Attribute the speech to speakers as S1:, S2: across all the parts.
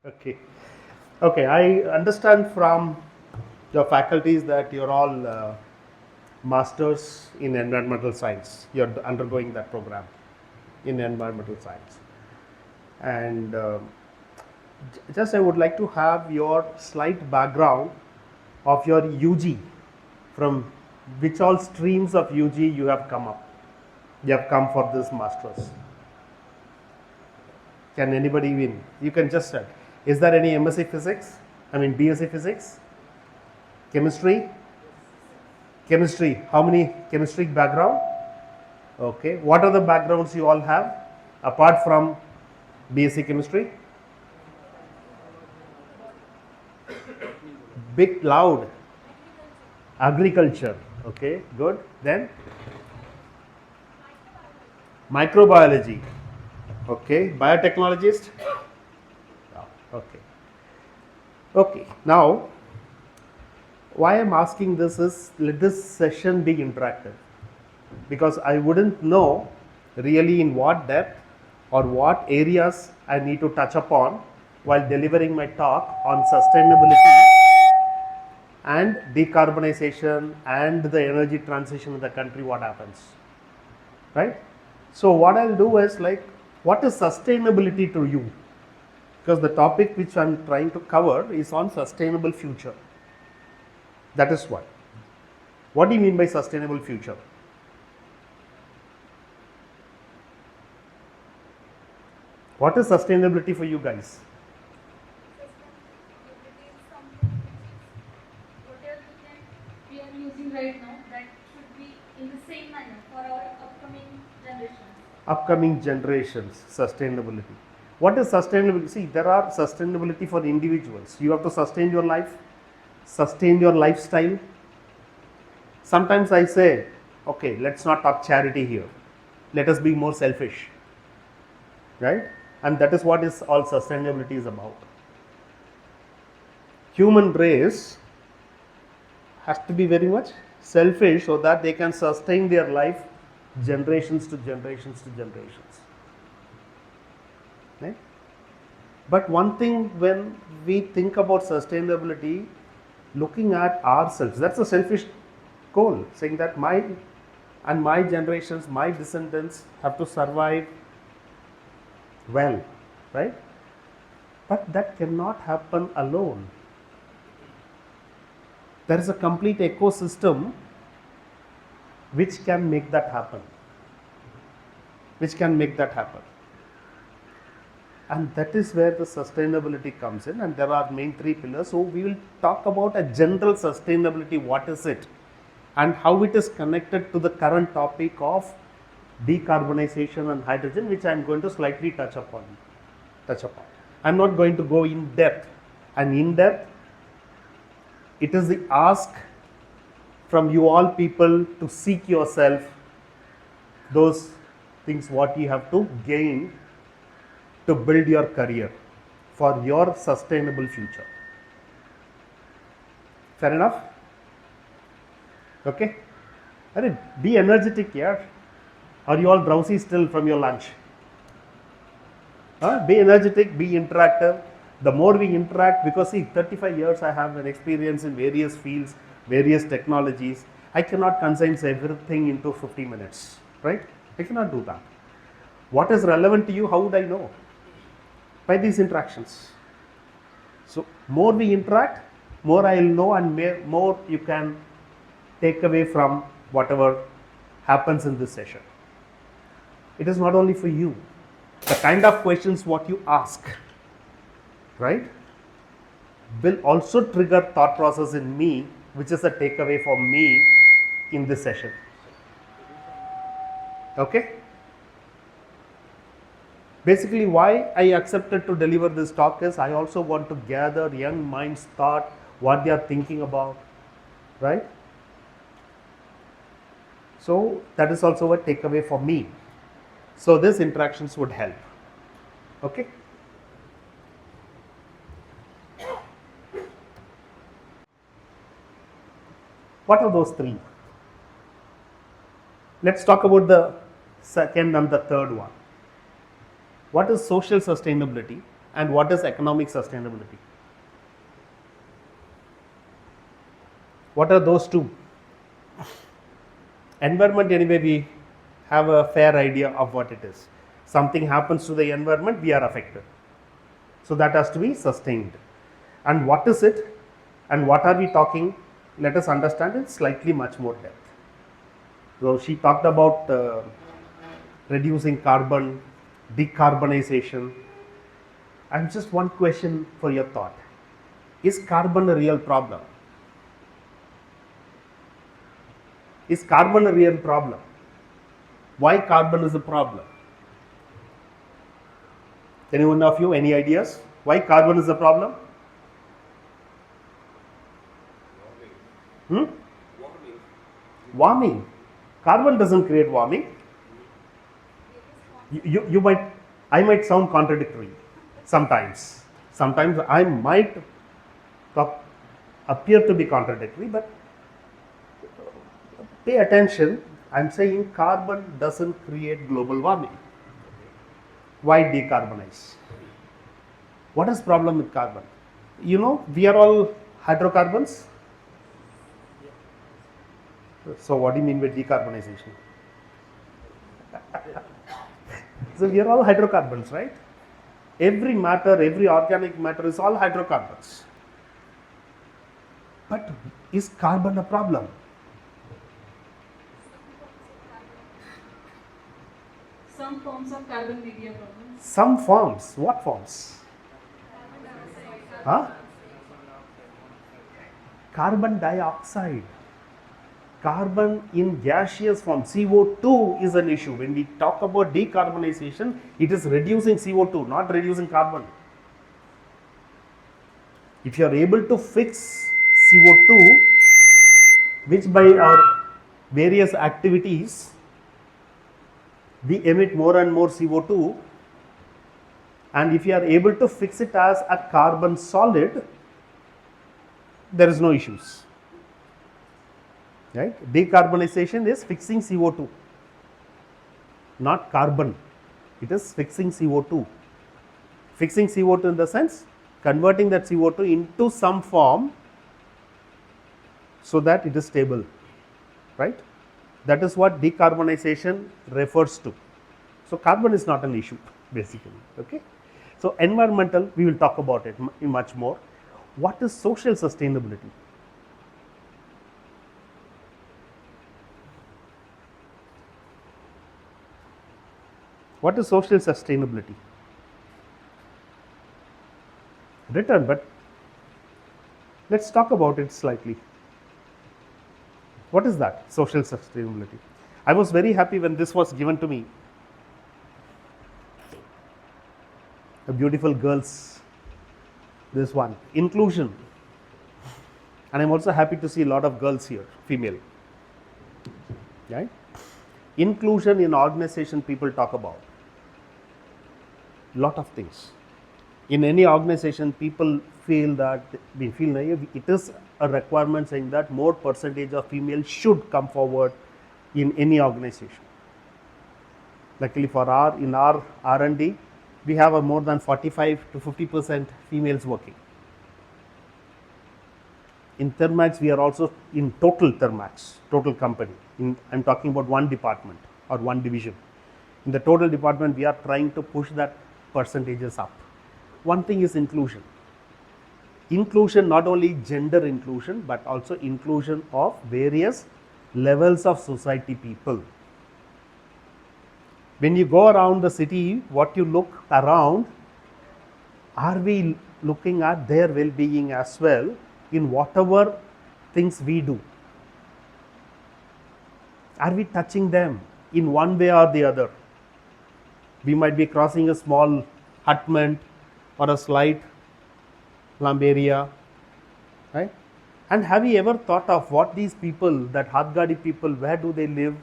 S1: Okay. Okay, I understand from your faculties that you're all masters in environmental science. You're undergoing that program in environmental science. And just I would like to have your slight background of your UG, from which all streams of UG you have come up. You have come for this masters. Can anybody win? You can just start. Is there any MSc physics? I mean BSc physics? Chemistry? Chemistry. How many chemistry background? Okay. What are the backgrounds you all have apart from BSc chemistry? Big loud. Agriculture. Okay, good. Then microbiology. Okay. Biotechnologist. Okay. Okay. Now, why I'm asking this is, let this session be interactive, because I wouldn't know really in what depth or what areas I need to touch upon while delivering my talk on sustainability and decarbonization and the energy transition in the country. What happens, right? So what I'll do is, like, what is sustainability to you? Because the topic which I'm trying to cover is on sustainable future. That is what. What do you mean by sustainable future? What is sustainability for you guys?
S2: Whatever we are using right now, that should be in the same manner for our upcoming generations.
S1: Upcoming generations, sustainability. What is sustainability? See, there are sustainability for individuals. You have to sustain your life, sustain your lifestyle. Sometimes I say, okay, let's not talk charity here. Let us be more selfish, right? And that is what is all sustainability is about. Human race has to be very much selfish so that they can sustain their life generations to generations to generations. Right? But one thing, when we think about sustainability, looking at ourselves, that's a selfish goal, saying that my generations, my descendants have to survive well, right? But that cannot happen alone. There is a complete ecosystem which can make that happen. And that is where the sustainability comes in, and there are main three pillars. So we will talk about a general sustainability, what is it, and how it is connected to the current topic of decarbonization and hydrogen, which I am going to slightly touch upon. I am not going to go in depth. And in depth, it is the ask from you all people to seek yourself those things what you have to gain to build your career for your sustainable future. Fair enough? Okay? Be energetic here. Are you all drowsy still from your lunch? Be energetic, be interactive. The more we interact, because see, 35 years I have an experience in various fields, various technologies. I cannot condense everything into 50 minutes, right? I cannot do that. What is relevant to you, how would I know? By these interactions. So more we interact, more I will know, and more you can take away from whatever happens in this session. It is not only for you. The kind of questions what you ask, right, will also trigger thought process in me, which is a takeaway for me in this session. Okay? Basically, why I accepted to deliver this talk is I also want to gather young minds' thought, what they are thinking about, right? So that is also a takeaway for me. So these interactions would help. Okay? What are those three? Let's talk about the second and the third one. What is social sustainability and what is economic sustainability? What are those two? Environment, anyway, we have a fair idea of what it is. Something happens to the environment, we are affected. So that has to be sustained. And what is it and what are we talking? Let us understand it slightly much more depth. So she talked about reducing carbon, decarbonization. And just one question for your thought. Is carbon a real problem? Is carbon a real problem? Why carbon is a problem? Anyone of you, any ideas? Why carbon is a problem? Warming. Carbon doesn't create warming. You might, I might sound contradictory sometimes. Sometimes I might appear to be contradictory, but pay attention. I'm saying carbon doesn't create global warming. Why decarbonize? What is problem with carbon? You know, we are all hydrocarbons. So what do you mean by decarbonization? So we are all hydrocarbons, right? Every matter, every organic matter is all hydrocarbons. But is carbon a problem?
S2: Some forms of carbon may be a problem.
S1: Some forms. What forms? Huh? Carbon dioxide. Carbon in gaseous form, CO2 is an issue. When we talk about decarbonization, it is reducing CO2, not reducing carbon. If you are able to fix CO2, which by our various activities, we emit more and more CO2, and if you are able to fix it as a carbon solid, there is no issues. Right? Decarbonization is fixing CO2, not carbon. It is fixing CO2. Fixing CO2 in the sense, converting that CO2 into some form so that it is stable. Right? That is what decarbonization refers to. So carbon is not an issue, basically. Okay? So environmental, we will talk about it much more. What is social sustainability? What is social sustainability? Written, but let's talk about it slightly. What is that, social sustainability? I was very happy when this was given to me. The beautiful girls, this one, inclusion. And I'm also happy to see a lot of girls here, female. Right? Inclusion in organization, people talk about lot of things. In any organization, people feel that it is a requirement saying that more percentage of females should come forward in any organization. Luckily for in our R&D, we have a more than 45 to 50% females working. In Thermaz, we are also in total Thermaz, total company. I'm talking about one department or one division. In the total department, we are trying to push that percentages up. One thing is inclusion. Inclusion, not only gender inclusion, but also inclusion of various levels of society people. When you go around the city, what you look around, are we looking at their well-being as well in whatever things we do? Are we touching them in one way or the other? We might be crossing a small hutment or a slight slum area, right? And have you ever thought of what these people, that Hathgadi people, where do they live?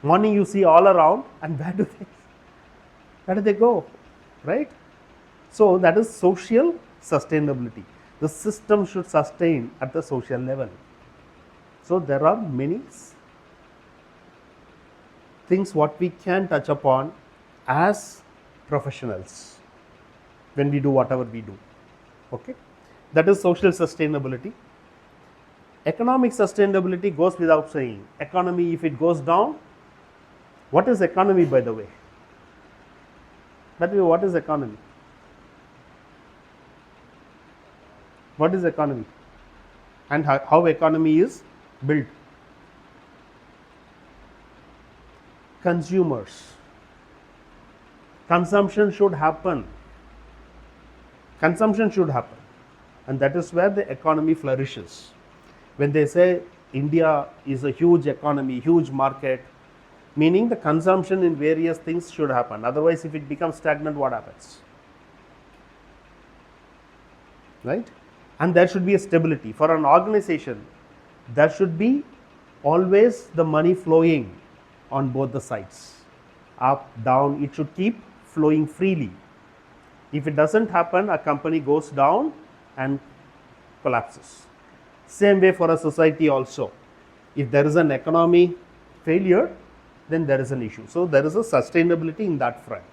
S1: Morning you see all around, and where do they go, right? So that is social sustainability. The system should sustain at the social level. So there are many things what we can touch upon as professionals when we do whatever we do. Okay, that is social sustainability. Economic sustainability goes without saying. Economy, if it goes down, what is economy, by the way? By the way, what is economy? What is economy? And how economy is built? Consumers. Consumption should happen. Consumption should happen. And that is where the economy flourishes. When they say India is a huge economy, huge market, meaning the consumption in various things should happen. Otherwise, if it becomes stagnant, what happens? Right? And there should be a stability. For an organization, there should be always the money flowing on both the sides. Up, down, it should keep flowing freely. If it doesn't happen, a company goes down and collapses. Same way for a society also. If there is an economy failure, then there is an issue. So there is a sustainability in that front.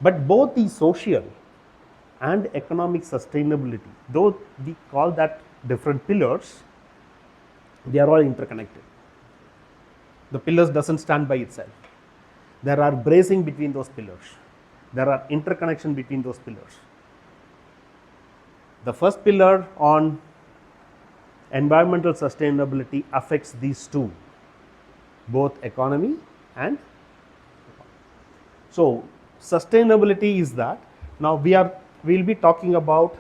S1: But both the social and economic sustainability, though we call that different pillars, they are all interconnected. The pillars doesn't stand by itself. There are bracing between those pillars. There are interconnection between those pillars. The first pillar on environmental sustainability affects these two, both economy and. So sustainability is that. Now we'll be talking about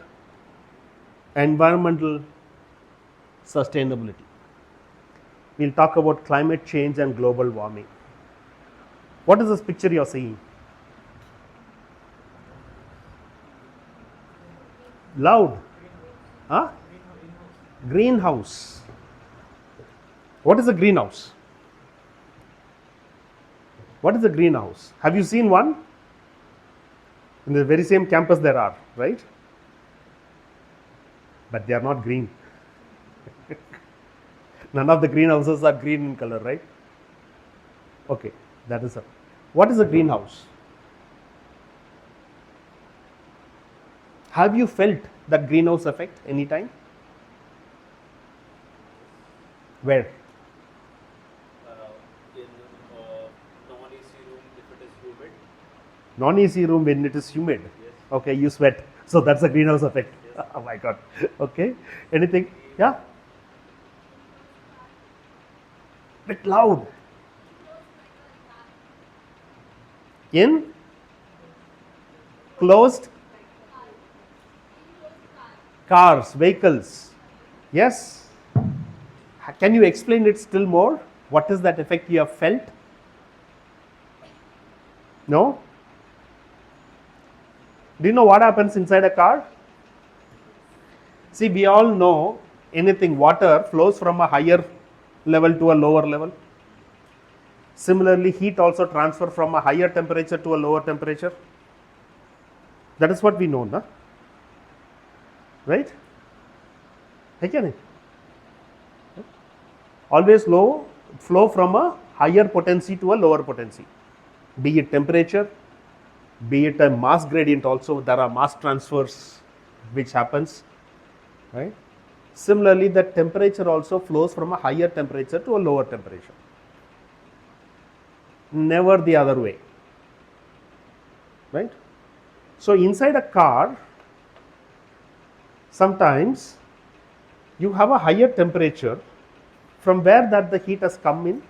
S1: environmental sustainability. We'll talk about climate change and global warming. What is this picture you're seeing? Loud. Huh? Greenhouse. What is a greenhouse? What is a greenhouse? Have you seen one? In the very same campus there are, right? But they are not green. None of the greenhouses are green in color, right? Okay, that is a. What is a greenhouse? Have you felt that greenhouse effect anytime? Where?
S3: In non-AC room if it is humid.
S1: Non-AC room when it is humid.
S3: Yes.
S1: Okay, you sweat. So that's a greenhouse effect.
S3: Yes.
S1: Oh my God. Okay. Anything? Yeah? Bit loud. In closed cars, vehicles. Yes. Can you explain it still more? What is that effect you have felt? No? Do you know what happens inside a car? See, we all know anything, water flows from a higher level to a lower level. Similarly, heat also transfers from a higher temperature to a lower temperature. That is what we know, na? Right? Again, always flow from a higher potency to a lower potency. Be it temperature, be it a mass gradient also, there are mass transfers which happens, right? Similarly, the temperature also flows from a higher temperature to a lower temperature. Never the other way, right? So inside a car, sometimes you have a higher temperature from where that the heat has come in.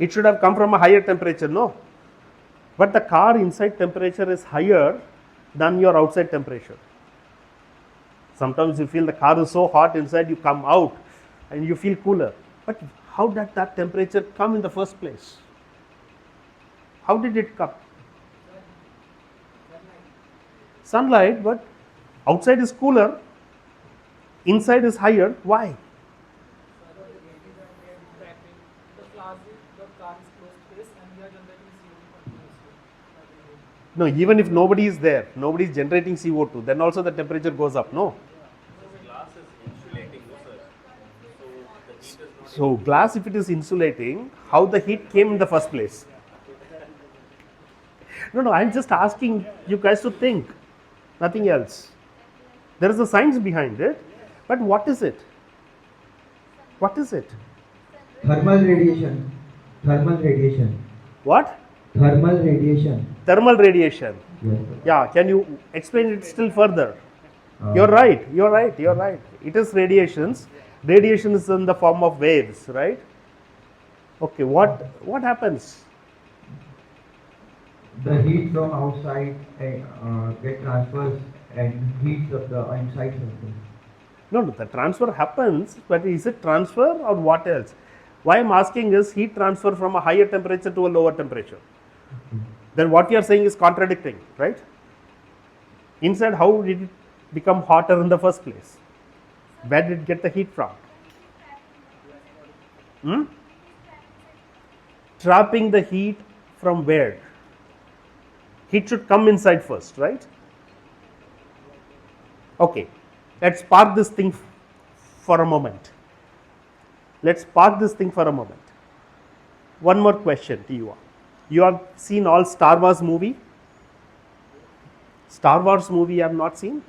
S1: It should have come from a higher temperature, no? But the car inside temperature is higher than your outside temperature. Sometimes you feel the car is so hot inside, you come out and you feel cooler. But how did that temperature come in the first place? How did it come? Sunlight, but outside is cooler, inside is higher. Why? No, even if nobody is there, nobody is generating CO2, then also the temperature goes up, no?
S3: This glass is insulating, no sir. So the heat is not
S1: So glass, if it is insulating, how the heat came in the first place? No, I'm just asking you guys to think, nothing else. There is a science behind it, but what is it? What is it?
S4: Thermal radiation. Thermal radiation.
S1: What?
S4: Thermal radiation.
S1: Thermal radiation.
S4: Yes.
S1: Yeah, can you explain it still further?
S4: Uh,
S1: You're right, you're right, you're right. It is radiations. Radiation is in the form of waves, right? Okay, what happens?
S4: The heat from outside get transfers and heats of the inside circle.
S1: No, the transfer happens, but is it transfer or what else? Why I'm asking is heat transfer from a higher temperature to a lower temperature. Then what you're saying is contradicting, right? Inside, how did it become hotter in the first place? Where did it get the heat from? Hmm? Trapping the heat from where? Heat should come inside first, right? Okay, let's park this thing for a moment. Let's park this thing for a moment. One more question to you all. You have seen all Star Wars movie? Star Wars movie you have not seen?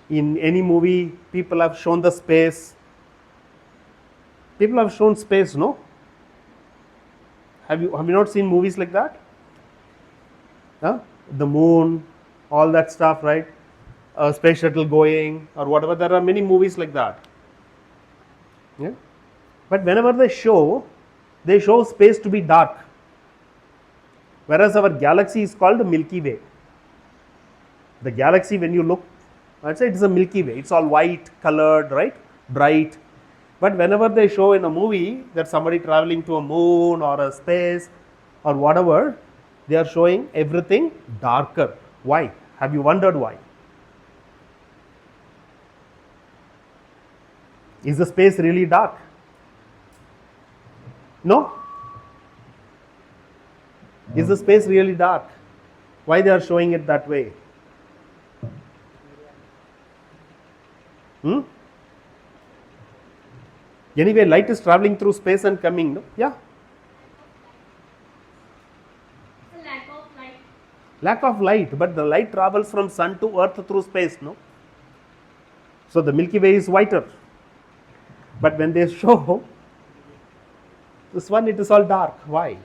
S1: In any movie, people have shown the space. People have shown space, no? Have you not seen movies like that? Huh? The moon, all that stuff, right? A space shuttle going or whatever. There are many movies like that. Yeah? But whenever they show space to be dark. Whereas our galaxy is called the Milky Way. The galaxy, when you look, I'd say it's a Milky Way. It's all white, colored, right? Bright. But whenever they show in a movie that somebody traveling to a moon or a space or whatever, they are showing everything darker. Why? Have you wondered why? Is the space really dark? No? Is the space really dark? Why they are showing it that way? Anyway, light is traveling through space and coming, no? Yeah?
S2: The lack of light.
S1: Lack of light, but the light travels from sun to earth through space, no? So the Milky Way is whiter. But when they show this one, it is all dark. Why?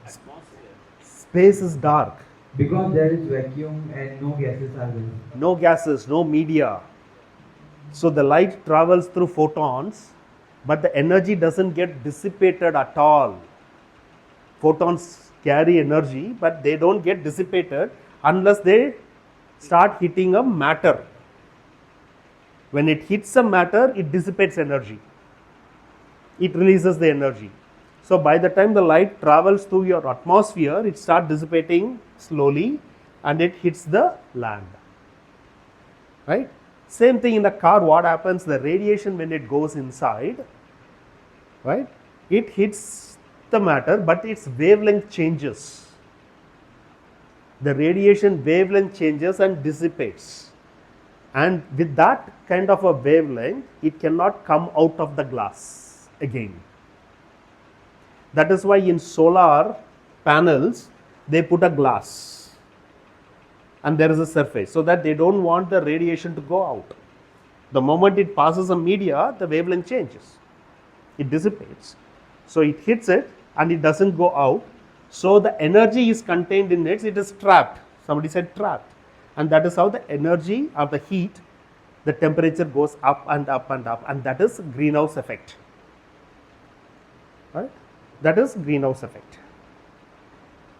S3: atmosphere.
S1: Space is dark.
S4: Because there is vacuum and no gases are there.
S1: No gases, no media. So the light travels through photons, but the energy doesn't get dissipated at all. Photons carry energy, but they don't get dissipated unless they start hitting a matter. When it hits a matter, it dissipates energy. It releases the energy. So by the time the light travels through your atmosphere, it starts dissipating slowly and it hits the land. Right? Same thing in the car, what happens? The radiation, when it goes inside, right? It hits the matter, but its wavelength changes. The radiation wavelength changes and dissipates. And with that kind of a wavelength, it cannot come out of the glass again. That is why in solar panels, they put a glass and there is a surface so that they don't want the radiation to go out. The moment it passes a media, the wavelength changes. It dissipates. So it hits it and it doesn't go out. So the energy is contained in it, it is trapped. Somebody said trapped. And that is how the energy of the heat, the temperature goes up and up and up, and that is greenhouse effect. Right? That is greenhouse effect.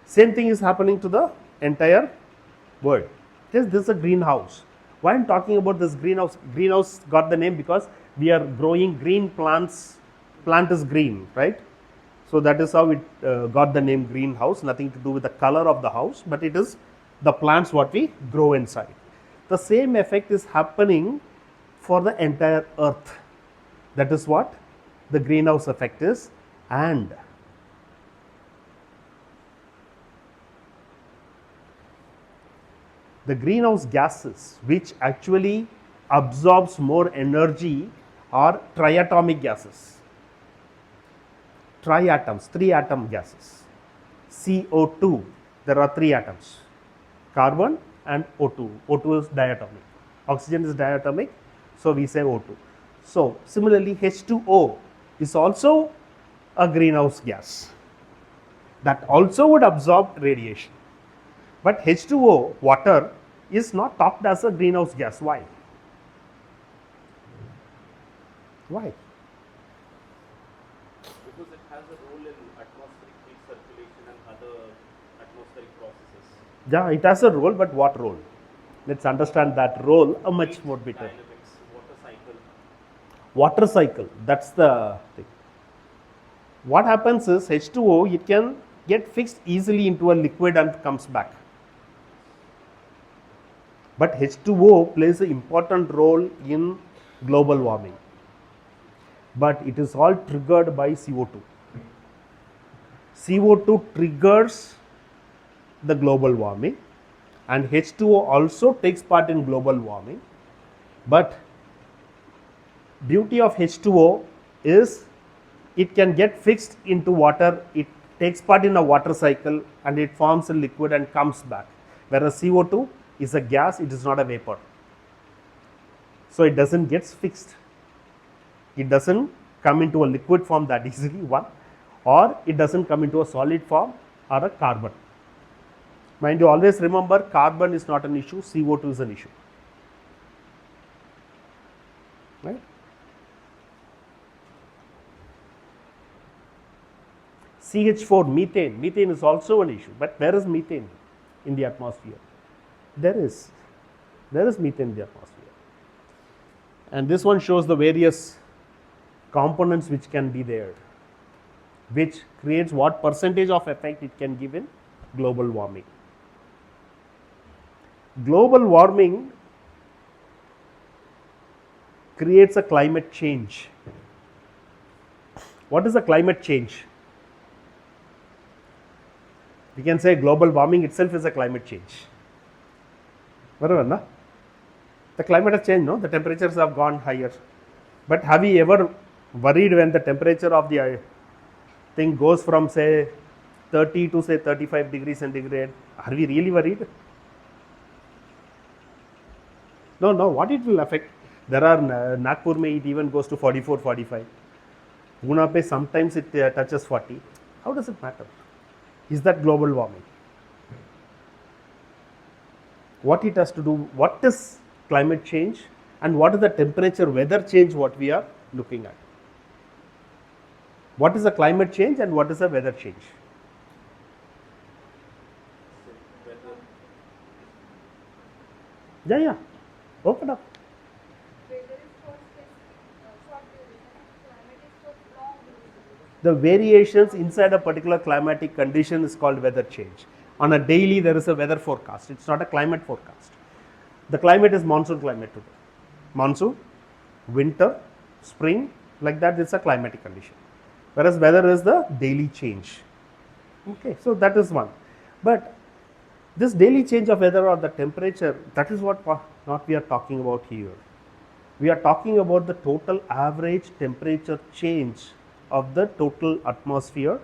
S1: Same thing is happening to the entire world. This is a greenhouse. Why I'm talking about this greenhouse? Greenhouse got the name because we are growing green plants. Plant is green, right? So that is how it got the name greenhouse. Nothing to do with the color of the house, but it is the plants what we grow inside. The same effect is happening for the entire earth. That is what the greenhouse effect is. And the greenhouse gases, which actually absorbs more energy or triatomic gases. Triatoms, 3-atom gases. CO2, there are 3 atoms, carbon and O2. O2 is diatomic. Oxygen is diatomic, so we say O2. So similarly, H2O is also a greenhouse gas that also would absorb radiation. But H2O, water, is not talked as a greenhouse gas. Why? Why?
S3: Because it has a role in atmospheric heat circulation and other atmospheric processes.
S1: Yeah, it has a role, but what role? Let's understand that role a much more better.
S3: Dynamics, water cycle.
S1: Water cycle, that's the thing. What happens is H2O, it can get fixed easily into a liquid and comes back. But H2O plays an important role in global warming. But it is all triggered by CO2. CO2 triggers the global warming, and H2O also takes part in global warming. But beauty of H2O is it can get fixed into water, it takes part in a water cycle and it forms a liquid and comes back. Whereas CO2 is a gas, it is not a vapor. So it doesn't get fixed. It doesn't come into a liquid form that easily, one, or it doesn't come into a solid form or a carbon. Mind you, always remember, carbon is not an issue, CO2 is an issue. Right? CH4, methane. Methane is also an issue. But where is methane in the atmosphere? There is methane in the atmosphere. And this one shows the various components which can be there, which creates what percentage of effect it can give in global warming. Global warming creates a climate change. What is a climate change? We can say global warming itself is a climate change. Whatever, no? The climate has changed, no? The temperatures have gone higher. But have you ever worried when the temperature of the thing goes from say 30 to say 35 degrees centigrade? Are we really worried? No, what it will affect? There are Nagpur mein it even goes to 44, 45. Pune pe sometimes it touches 40. How does it matter? Is that global warming? What it has to do, what is climate change and what is the temperature weather change what we are looking at? What is the climate change and what is the weather change?
S3: Weather.
S1: Yeah. Open up.
S2: Weather is for short duration, climate is for long duration.
S1: The variations inside a particular climatic condition is called weather change. On a daily, there is a weather forecast. It's not a climate forecast. The climate is monsoon climate today. Monsoon, winter, spring, like that, it's a climatic condition. Whereas weather is the daily change. Okay, so that is one. But this daily change of weather or the temperature, that is what we are talking about here. We are talking about the total average temperature change of the total atmosphere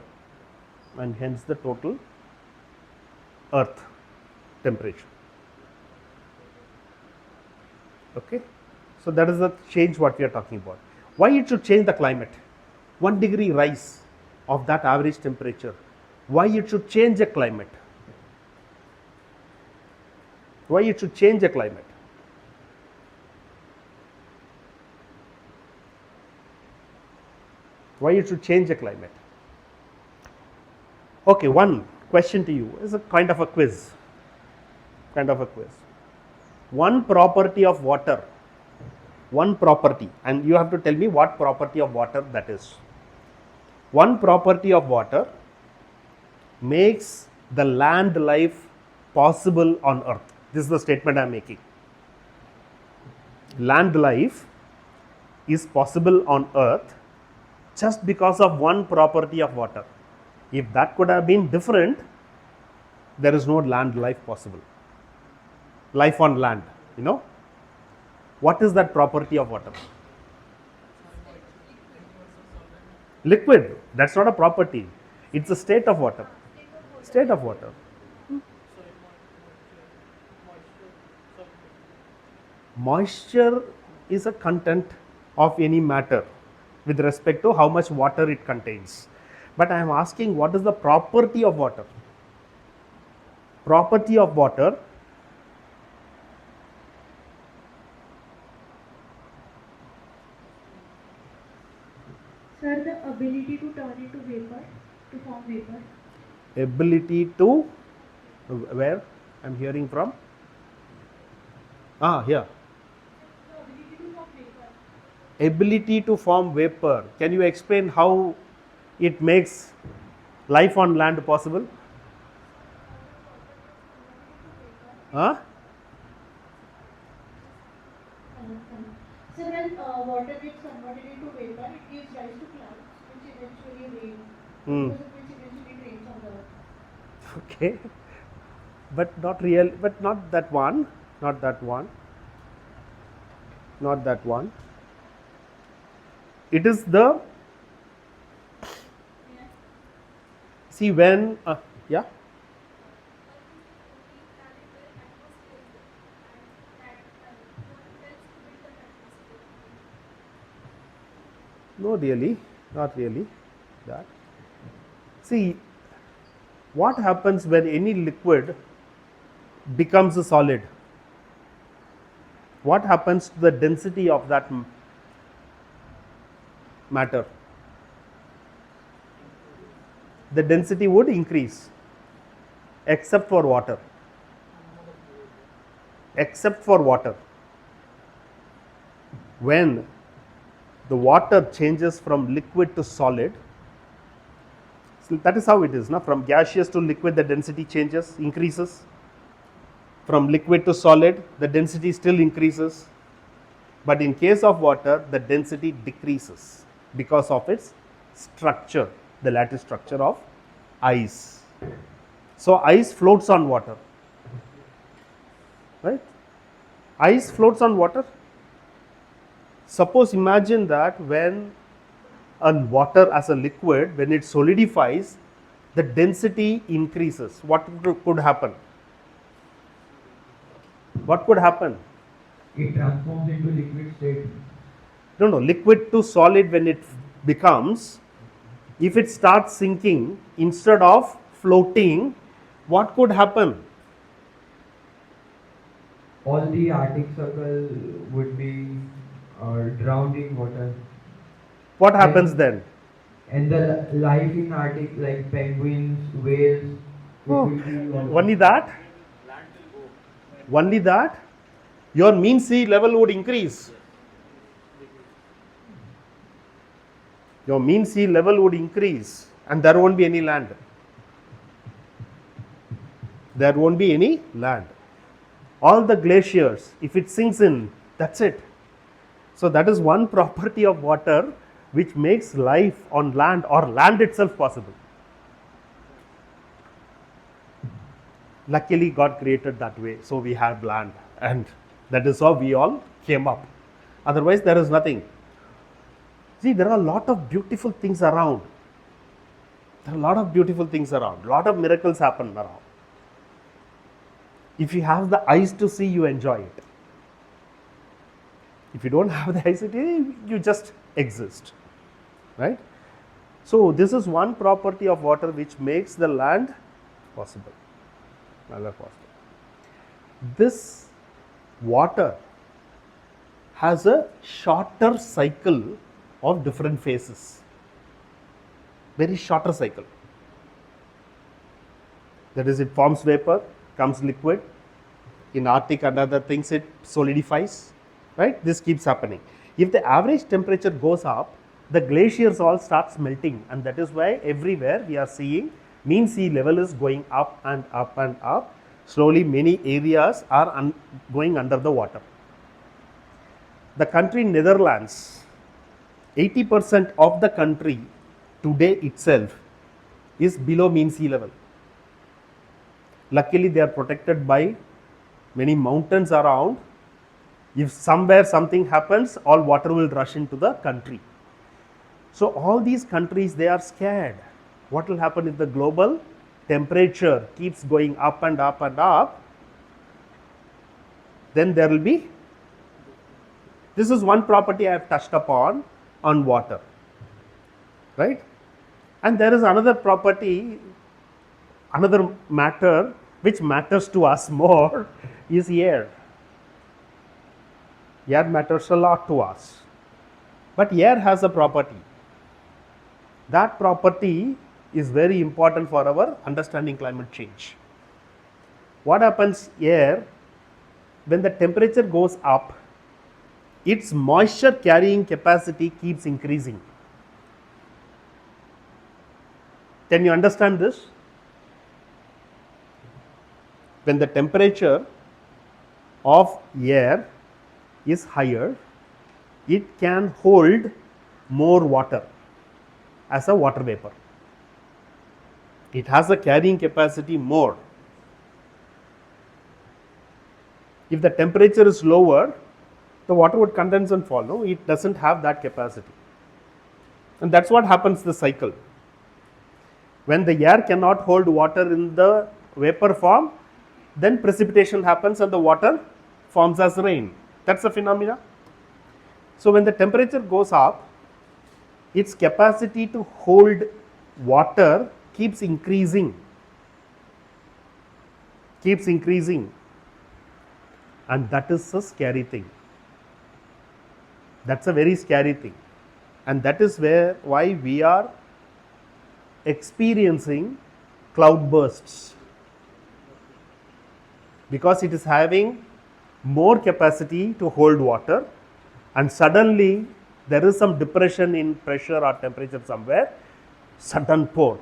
S1: and hence the total earth temperature. Okay, so that is the change what we are talking about. Why it should change the climate? 1 degree rise of that average temperature. Why it should change the climate? Why it should change the climate? Why it should change the climate? Okay, one question to you is a kind of a quiz. One property of water, one property, and you have to tell me what property of water that is. One property of water makes the land life possible on earth. This is the statement I am making. Land life is possible on earth just because of one property of water. If that could have been different, there is no land life possible. Life on land, you know. What is that property of water? Liquid, that's not a property. It's a state of water. State of water. Moisture is a content of any matter with respect to how much water it contains. But I am asking, what is the property of water? Property of water.
S2: Sir, the ability to turn into vapor, to form vapor.
S1: Ability to, where I'm hearing from? Here.
S2: The ability to form vapor.
S1: Ability to form vapor. Can you explain how it makes life on land possible? Huh?
S2: So when water gets converted into vapor, it gives rise to clouds, which eventually rain, because of which eventually it rains on the earth.
S1: Okay. But not real, but not that one, not that one, not that one. It is the,
S2: Yeah.
S1: see when, yeah, no really, not really that. See, what happens when any liquid becomes a solid? What happens to the density of that matter? The density would increase, except for water. Except for water. When the water changes from liquid to solid, so that is how it is. Now, from gaseous to liquid, the density changes, increases. From liquid to solid, the density still increases. But in case of water, the density decreases because of its structure, the lattice structure of ice. So, ice floats on water, right? Ice floats on water. Suppose imagine that when a water as a liquid, when it solidifies, the density increases. What could happen? What could happen?
S4: It transforms into liquid state.
S1: No, liquid to solid when it becomes, if it starts sinking instead of floating, what could happen?
S4: All the Arctic Circle would be drowned in water.
S1: What happens then?
S4: And the life in Arctic, like penguins, whales, it
S1: Oh,
S4: will be also.
S1: only that?
S3: Land will go.
S1: Only that? Your mean sea level would increase. Your mean sea level would increase and there won't be any land. There won't be any land. All the glaciers, if it sinks in, that's it. So that is one property of water which makes life on land or land itself possible. Luckily, God created that way, so we have land, and that is how we all came up. Otherwise, there is nothing. See, there are a lot of beautiful things around. There are a lot of beautiful things around. A lot of miracles happen around. If you have the eyes to see, you enjoy it. If you don't have the eyes to see, you just exist, right? So this is one property of water which makes the land possible. Another possible. This water has a shorter cycle of different phases. Very shorter cycle. That is, it forms vapor, comes liquid. In Arctic and other things, it solidifies. Right? This keeps happening. If the average temperature goes up, the glaciers all starts melting, and that is why everywhere we are seeing mean sea level is going up and up and up. Slowly, many areas are going under the water. The country Netherlands, 80% of the country today itself is below mean sea level. Luckily, they are protected by many mountains around. If somewhere something happens, all water will rush into the country. So all these countries, they are scared. What will happen if the global temperature keeps going up and up and up? Then there will be, this is one property I have touched upon on water, right? And there is another property, another matter which matters to us more is air. Air matters a lot to us. But air has a property. That property is very important for our understanding climate change. What happens here, when the temperature goes up, its moisture carrying capacity keeps increasing. Can you understand this? When the temperature of air is higher, it can hold more water as a water vapor. It has a carrying capacity more. If the temperature is lower, the water would condense and fall. No, it doesn't have that capacity. And that's what happens the cycle. When the air cannot hold water in the vapor form, then precipitation happens and the water forms as rain. That's a phenomena. So when the temperature goes up, its capacity to hold water keeps increasing. And that is a scary thing. That's a very scary thing. And that is why we are experiencing cloud bursts. Because it is having more capacity to hold water, and suddenly there is some depression in pressure or temperature somewhere, sudden pour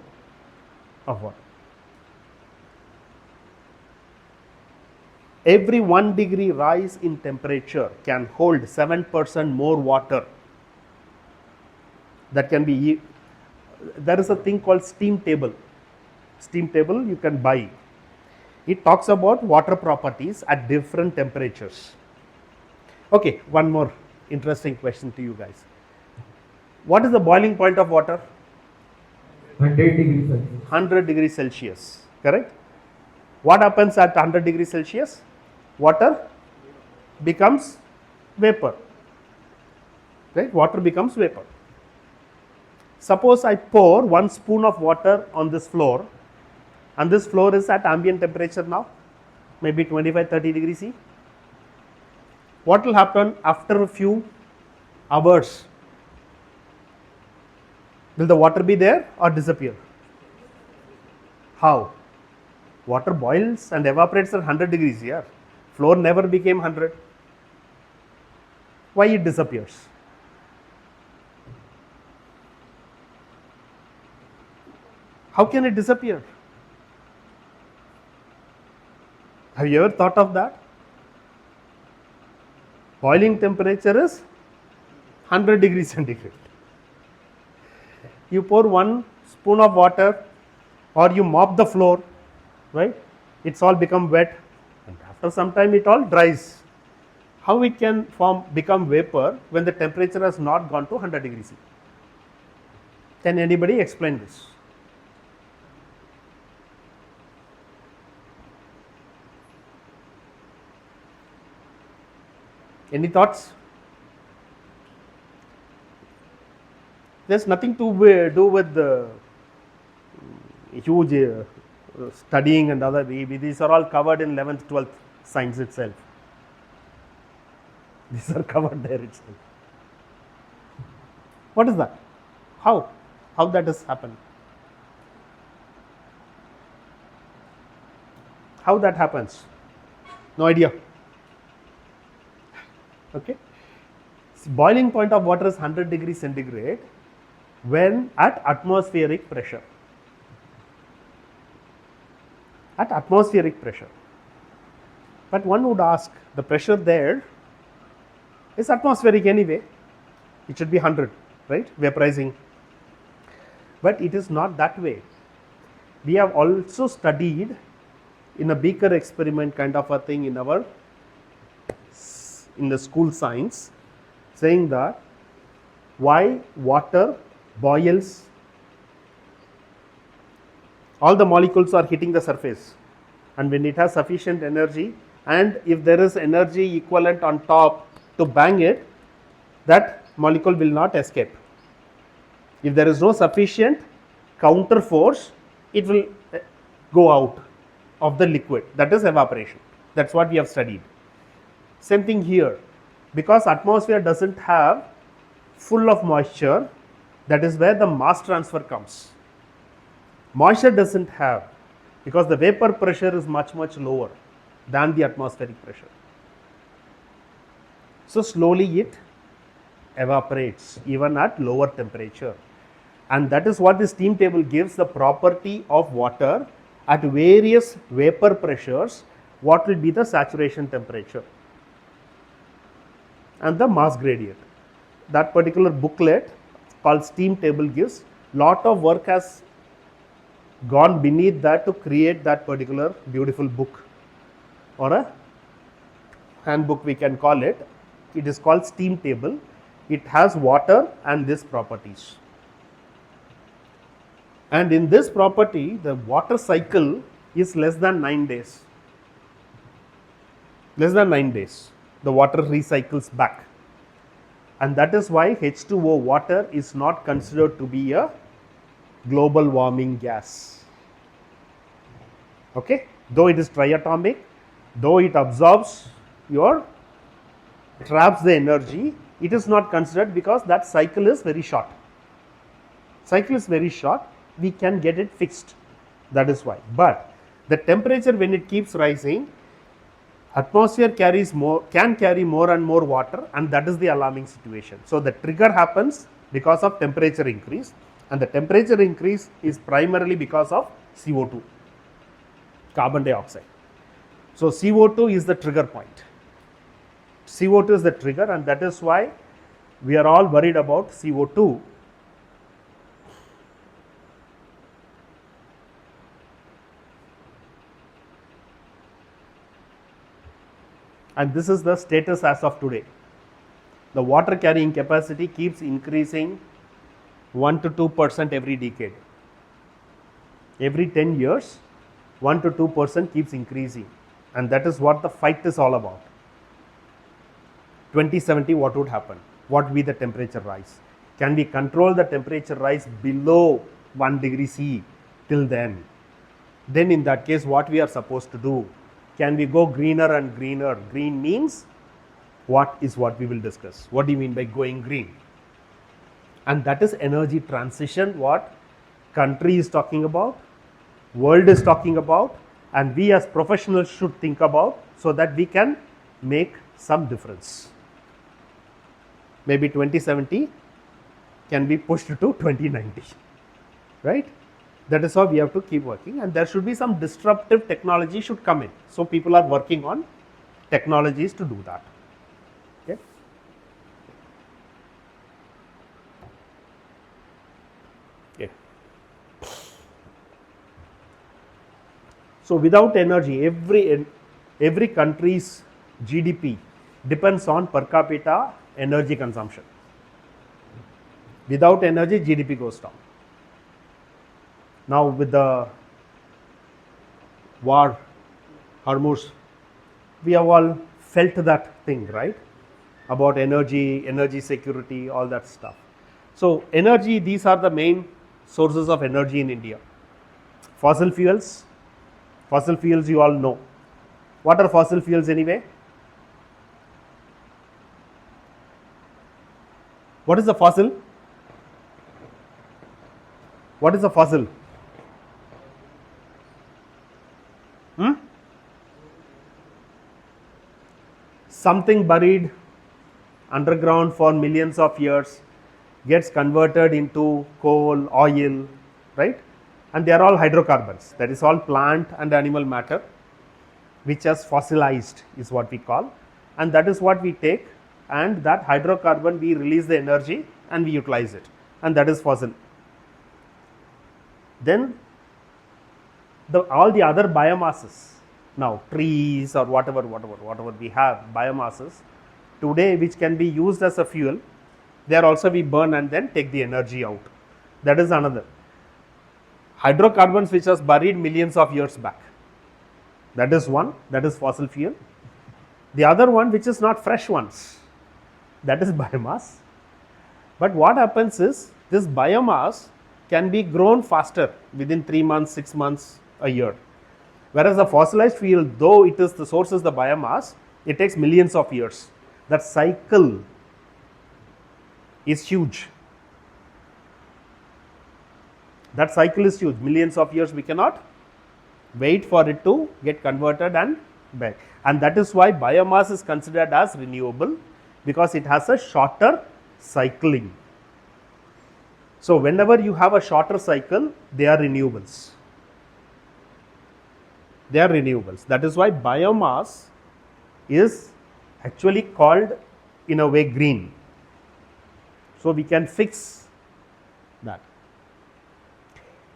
S1: of water. Every 1 degree rise in temperature can hold 7% more water. That can be, there is a thing called steam table. Steam table you can buy. It talks about water properties at different temperatures. Okay, one more interesting question to you guys. What is the boiling point of water?
S4: 100 degrees Celsius.
S1: 100 degrees Celsius, correct? What happens at 100 degrees Celsius? Water becomes vapor, right? Water becomes vapor. Suppose I pour 1 spoon of water on this floor, and this floor is at ambient temperature now, maybe 25-30 degrees C. What will happen after a few hours? Will the water be there or disappear? How? Water boils and evaporates at 100 degrees here. Floor never became 100. Why it disappears? How can it disappear? Have you ever thought of that? Boiling temperature is 100 degrees centigrade. You pour 1 spoon of water or you mop the floor, right? It's all become wet, and after some time it all dries. How it can become vapor when the temperature has not gone to 100 degrees C? Can anybody explain this? Any thoughts? There's nothing to do with the huge studying and other. These are all covered in 11th, 12th science itself. These are covered there itself. What is that? How that has happened? How that happens? No idea. Okay. Boiling point of water is 100 degrees centigrade when at atmospheric pressure. At atmospheric pressure. But one would ask, the pressure there is atmospheric anyway. It should be 100, right? Vaporizing. But it is not that way. We have also studied in a beaker experiment kind of a thing in the school science, saying that why water boils, all the molecules are hitting the surface, and when it has sufficient energy, and if there is energy equivalent on top to bang it, that molecule will not escape. If there is no sufficient counter force, it will go out of the liquid. That is evaporation. That's what we have studied. Same thing here. Because atmosphere doesn't have full of moisture, that is where the mass transfer comes. Moisture doesn't have, because the vapor pressure is much lower than the atmospheric pressure. So slowly it evaporates even at lower temperature. And that is what the steam table gives, the property of water at various vapor pressures, what will be the saturation temperature and the mass gradient. That particular booklet called steam table gives, lot of work has gone beneath that to create that particular beautiful book, or a handbook we can call it. It is called steam table. It has water and these properties. And in this property, the water cycle is less than 9 days. Less than 9 days, the water recycles back. And that is why H2O, water, is not considered to be a global warming gas. Okay? Though it is triatomic, though it absorbs traps the energy, it is not considered because that cycle is very short. Cycle is very short, we can get it fixed. That is why. But the temperature, when it keeps rising, atmosphere can carry more and more water, and that is the alarming situation. So the trigger happens because of temperature increase, and the temperature increase is primarily because of CO2, carbon dioxide. So CO2 is the trigger point. CO2 is the trigger, and that is why we are all worried about CO2. And this is the status as of today. The water carrying capacity keeps increasing 1 to 2% every decade. Every 10 years, 1 to 2% keeps increasing. And that is what the fight is all about. 2070, what would happen? What would be the temperature rise? Can we control the temperature rise below 1 degree C till then? Then in that case, what we are supposed to do? Can we go greener and greener? Green means what is what we will discuss. What do you mean by going green? And that is energy transition, what country is talking about, world is talking about, and we as professionals should think about, so that we can make some difference. Maybe 2070 can be pushed to 2090, right? That is how we have to keep working, and there should be some disruptive technology should come in. So people are working on technologies to do that. Okay. Okay. So without energy, every country's GDP depends on per capita energy consumption. Without energy, GDP goes down. Now with the war, Hormuz, we have all felt that thing, right? About energy security, all that stuff. So energy, these are the main sources of energy in India. Fossil fuels you all know. What are fossil fuels anyway? What is a fossil? What is a fossil? Something buried underground for millions of years gets converted into coal, oil, right? And they are all hydrocarbons. That is all plant and animal matter which has fossilized is what we call, and that is what we take, and that hydrocarbon we release the energy and we utilize it, and that is fossil. Then all the other biomasses, now trees or whatever we have, biomasses today which can be used as a fuel, there also we burn and then take the energy out. That is another. Hydrocarbons which was buried millions of years back. That is one, that is fossil fuel. The other one which is not fresh ones, that is biomass. But what happens is this biomass can be grown faster within 3 months, 6 months, a year. Whereas the fossilized fuel, though it is the source is the biomass, it takes millions of years. That cycle is huge. That cycle is huge. Millions of years we cannot wait for it to get converted and back. And that is why biomass is considered as renewable, because it has a shorter cycling. So whenever you have a shorter cycle, they are renewables. They are renewables. That is why biomass is actually called in a way green. So we can fix that.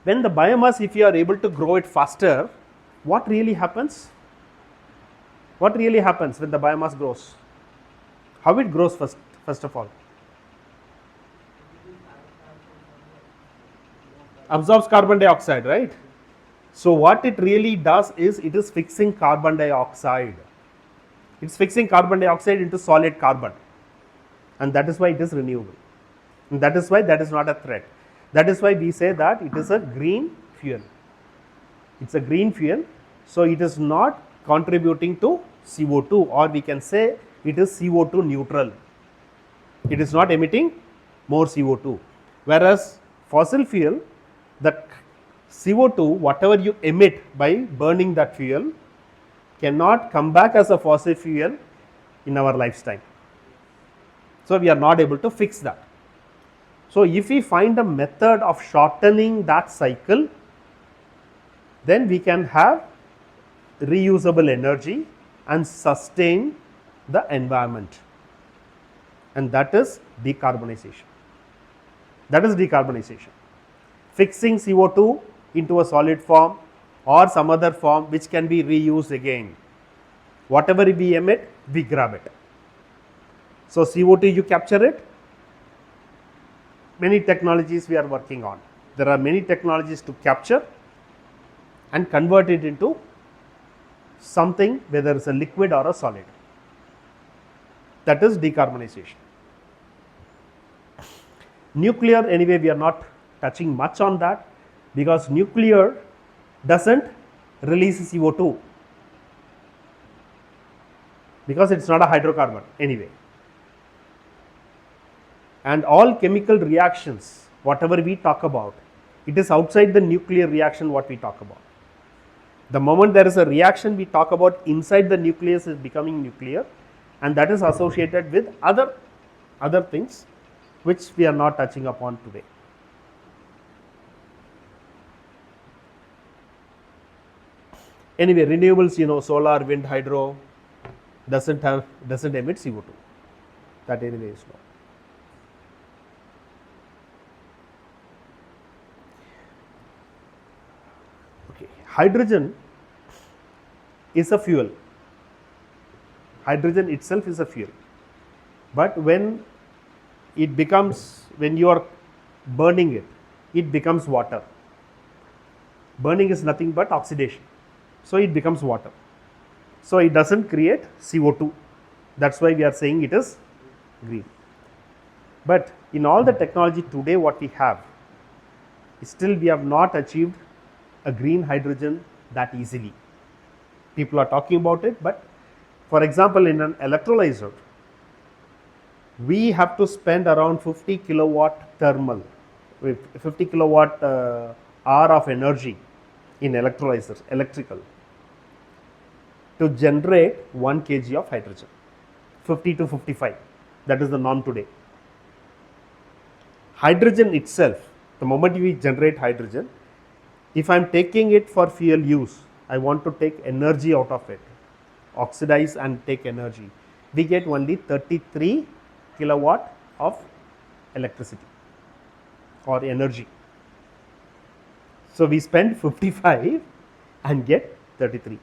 S1: When the biomass, if you are able to grow it faster, what really happens? What really happens when the biomass grows? How it grows first of all? Absorbs carbon dioxide, right? So what it really does is it is fixing carbon dioxide. It's fixing carbon dioxide into solid carbon, and that is why it is renewable. And that is why that is not a threat. That is why we say that it is a green fuel. It's a green fuel, so it is not contributing to CO2, or we can say it is CO2 neutral. It is not emitting more CO2. Whereas fossil fuel, the CO2, whatever you emit by burning that fuel, cannot come back as a fossil fuel in our lifetime. So we are not able to fix that. So if we find a method of shortening that cycle, then we can have reusable energy and sustain the environment. And that is decarbonization. That is decarbonization. Fixing CO2 into a solid form or some other form which can be reused again. Whatever we emit, we grab it. So CO2, you capture it. Many technologies we are working on. There are many technologies to capture and convert it into something, whether it's a liquid or a solid. That is decarbonization. Nuclear, anyway, we are not touching much on that, because nuclear doesn't release CO2, because it's not a hydrocarbon anyway. And all chemical reactions, whatever we talk about, it is outside the nuclear reaction what we talk about. The moment there is a reaction we talk about inside the nucleus is becoming nuclear, and that is associated with other things which we are not touching upon today. Anyway, renewables, solar, wind, hydro doesn't emit CO2. That anyway is known. Okay, hydrogen is a fuel. Hydrogen itself is a fuel, but when you are burning it, it becomes water. Burning is nothing but oxidation, so it becomes water. So it doesn't create CO2. That's why we are saying it is green. But in all the technology today what we have, still we have not achieved a green hydrogen that easily. People are talking about it, but for example, in an electrolyzer, we have to spend around 50 kilowatt thermal, 50 kilowatt hour of energy in electrolyzers, electrical, to generate 1 kg of hydrogen. 50 to 55, that is the norm today. Hydrogen itself, the moment we generate hydrogen, if I am taking it for fuel use, I want to take energy out of it, oxidize and take energy, we get only 33 kilowatt of electricity or energy. So we spend 55 and get 33.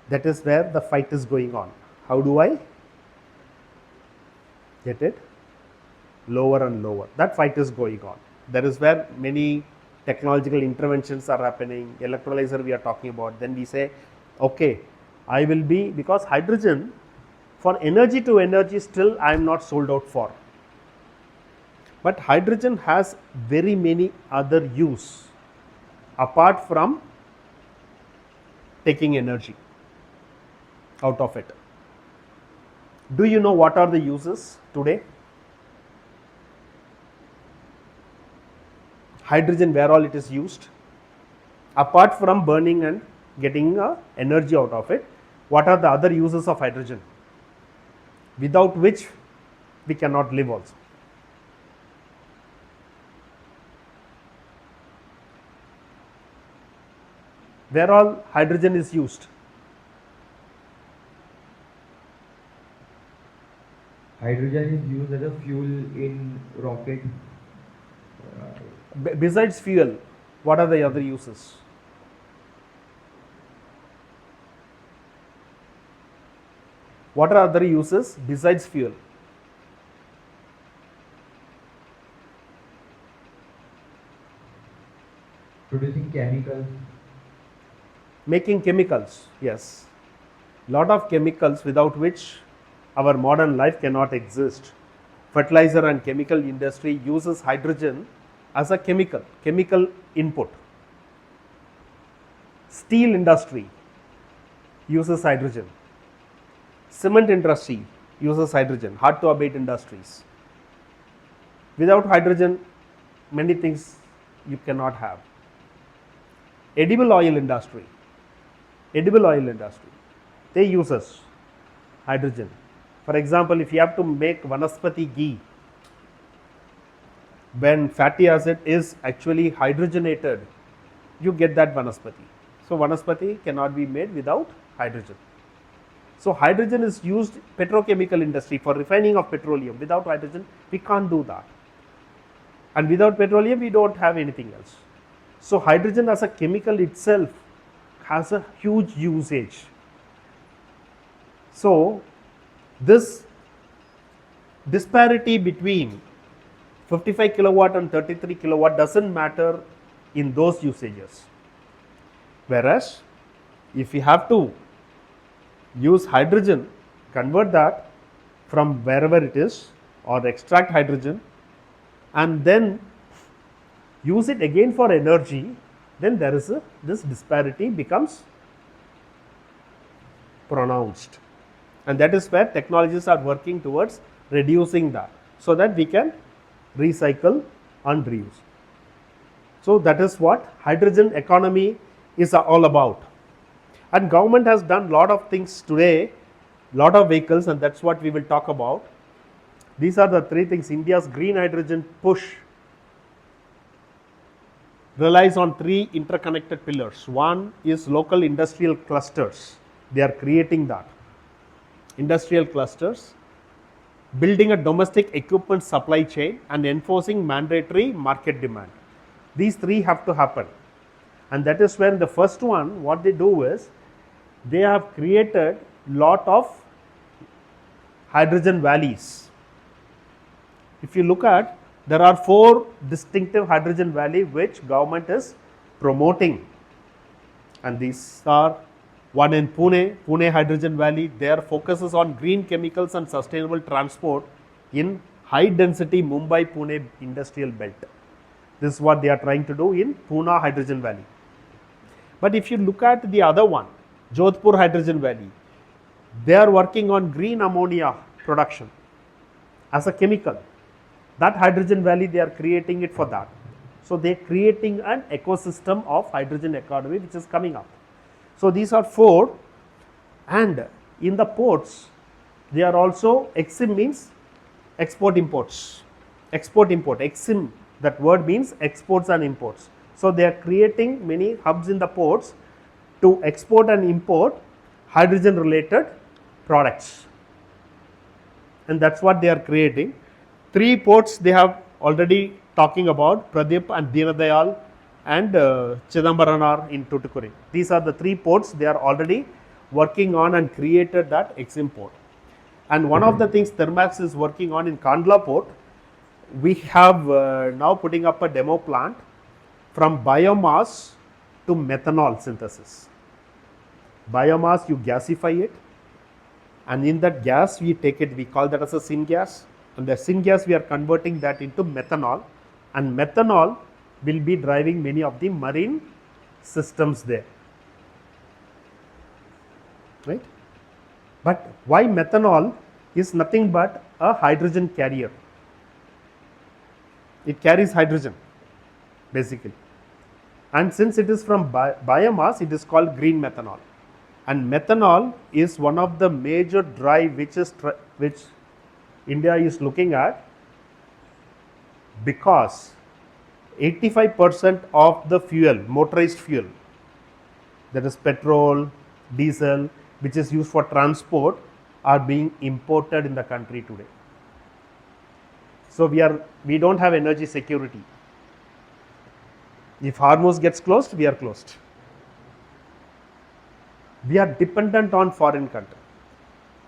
S1: That is where the fight is going on. How do I get it? lower and lower. That fight is going on. That is where many technological interventions are happening. Electrolyzer we are talking about. Then we say, okay, I will be, because hydrogen for energy to energy still I am not sold out for. But hydrogen has very many other use apart from taking energy out of it. Do you know what are the uses today? Hydrogen, where all it is used? Apart from burning and getting energy out of it, what are the other uses of hydrogen? Without which we cannot live also. Where all hydrogen is used?
S4: Hydrogen is used as a fuel in rocket.
S1: Besides fuel, what are the other uses? What are other uses besides fuel?
S4: Producing chemicals.
S1: Making chemicals, yes. Lot of chemicals without which our modern life cannot exist. Fertilizer and chemical industry uses hydrogen as a chemical input. Steel industry uses hydrogen. Cement industry uses hydrogen, hard to abate industries. Without hydrogen, many things you cannot have. Edible oil industry, they uses hydrogen. For example, if you have to make vanaspati ghee, when fatty acid is actually hydrogenated, you get that vanaspati. So vanaspati cannot be made without hydrogen. So hydrogen is used petrochemical industry for refining of petroleum. Without hydrogen, we can't do that. And without petroleum, we don't have anything else. So hydrogen as a chemical itself has a huge usage. So this disparity between 55 kilowatt and 33 kilowatt doesn't matter in those usages. Whereas if we have to use hydrogen, convert that from wherever it is or extract hydrogen and then use it again for energy, then there is this disparity becomes pronounced. And that is where technologies are working towards reducing that so that we can recycle and reuse. So that is what hydrogen economy is all about. And government has done lot of things today, lot of vehicles, and that's what we will talk about. These are the three things. India's green hydrogen push relies on three interconnected pillars. One is local industrial clusters. They are creating that. Industrial clusters, building a domestic equipment supply chain and enforcing mandatory market demand. These three have to happen. And that is when the first one, what they do is, they have created lot of hydrogen valleys. If you look at, there are 4 distinctive hydrogen valley which government is promoting. And these are one in Pune Hydrogen Valley. Their focus is on green chemicals and sustainable transport in high density Mumbai-Pune industrial belt. This is what they are trying to do in Pune Hydrogen Valley. But if you look at the other one, Jodhpur Hydrogen Valley, they are working on green ammonia production as a chemical. That hydrogen valley, they are creating it for that. So they are creating an ecosystem of hydrogen economy which is coming up. So these are 4, and in the ports, they are also, EXIM means export imports. Export import, EXIM, that word means exports and imports. So they are creating many hubs in the ports to export and import hydrogen related products. And that's what they are creating. 3 ports they have already talking about, Pradeep and Deenadayal and Chidambaram in Tuticorin. These are the 3 ports they are already working on and created that EXIM port. And one of the things Thermax is working on in Kandla port, we have now putting up a demo plant from biomass to methanol synthesis. Biomass, you gasify it, and in that gas we take it, we call that as a syngas, and the syngas we are converting that into methanol, and methanol will be driving many of the marine systems there, right? But why methanol is nothing but a hydrogen carrier. It carries hydrogen basically, and since it is from biomass, it is called green methanol. And methanol is one of the major drive which India is looking at, because 85% of the fuel, motorized fuel, that is petrol, diesel, which is used for transport, are being imported in the country today. So we don't have energy security. If Hormuz gets closed, we are closed. We are dependent on foreign country,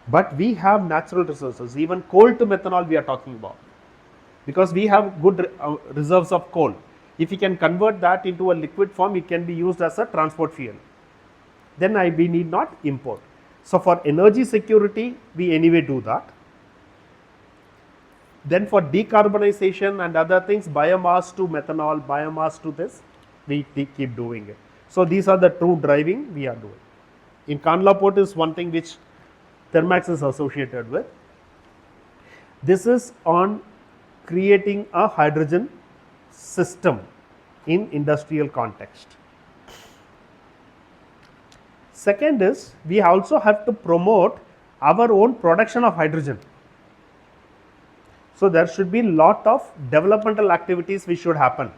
S1: but we have natural resources. Even coal to methanol we are talking about, because we have good reserves of coal. If we can convert that into a liquid form, it can be used as a transport fuel. Then we need not import. So for energy security, we anyway do that. Then for decarbonization and other things, biomass to methanol, biomass to this, we keep doing it. So these are the two driving we are doing. In Kandla Port is one thing which Thermax is associated with. This is on creating a hydrogen system in industrial context. Second is, we also have to promote our own production of hydrogen. So there should be a lot of developmental activities which should happen.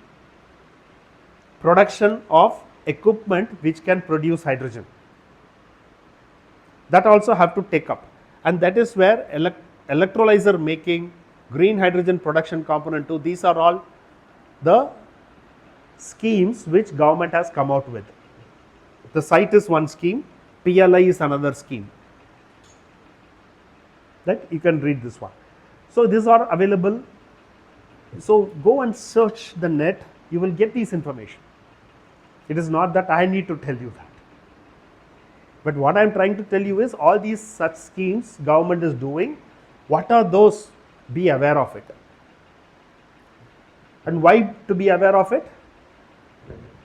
S1: Production of equipment which can produce hydrogen, that also have to take up, and that is where electrolyzer making, green hydrogen production component 2, these are all the schemes which government has come out with. The site is one scheme, PLI is another scheme, that you can read this one. So these are available. So go and search the net, you will get these information. It is not that I need to tell you that. But what I am trying to tell you is, all these such schemes government is doing, what are those? Be aware of it. And why to be aware of it?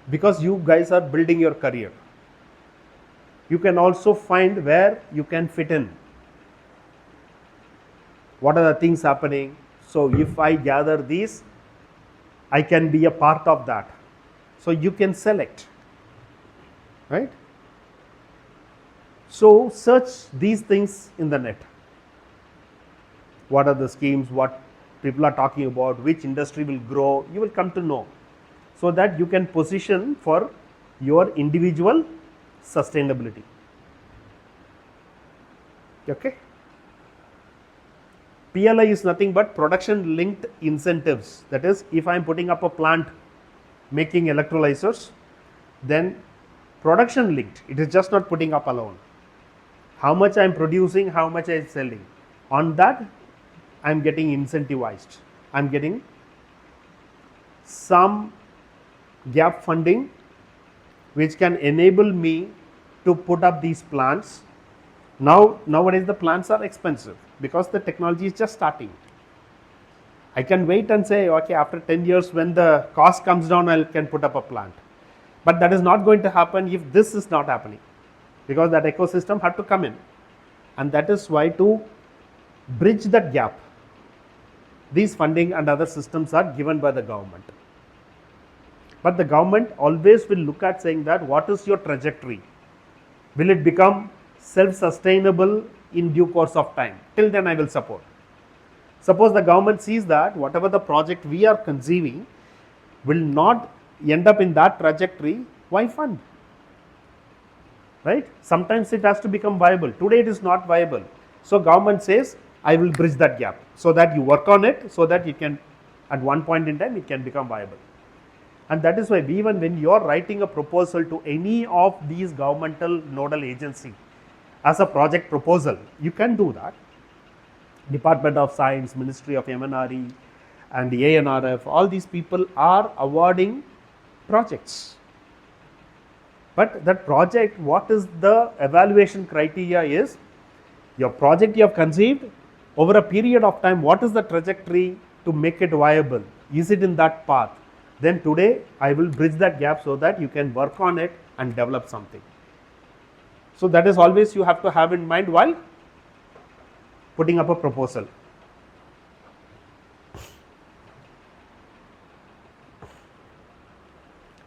S1: Because you guys are building your career. You can also find where you can fit in. What are the things happening? So if I gather these, I can be a part of that. So you can select, right? So search these things in the net. What are the schemes, what people are talking about, which industry will grow, you will come to know, so that you can position for your individual sustainability. Okay? PLI is nothing but production linked incentives. That is, if I am putting up a plant making electrolyzers, then production linked, it is just not putting up alone. How much I am producing, how much I am selling. On that, I am getting incentivized. I am getting some gap funding which can enable me to put up these plants. Nowadays the plants are expensive because the technology is just starting. I can wait and say, okay, after 10 years when the cost comes down, I can put up a plant. But that is not going to happen if this is not happening, because that ecosystem had to come in. And that is why, to bridge that gap, these funding and other systems are given by the government. But the government always will look at saying that, what is your trajectory? Will it become self-sustainable in due course of time? Till then I will support. Suppose the government sees that whatever the project we are conceiving will not end up in that trajectory, why fund? Right? Sometimes it has to become viable. Today it is not viable. So government says, I will bridge that gap, so that you work on it, so that it can, at one point in time, it can become viable. And that is why, even when you are writing a proposal to any of these governmental nodal agency as a project proposal, you can do that. Department of Science, Ministry of MNRE, and the ANRF, all these people are awarding projects. But that project, what is the evaluation criteria is, your project you have conceived, over a period of time, what is the trajectory to make it viable? Is it in that path? Then today I will bridge that gap so that you can work on it and develop something. So that is always you have to have in mind while putting up a proposal.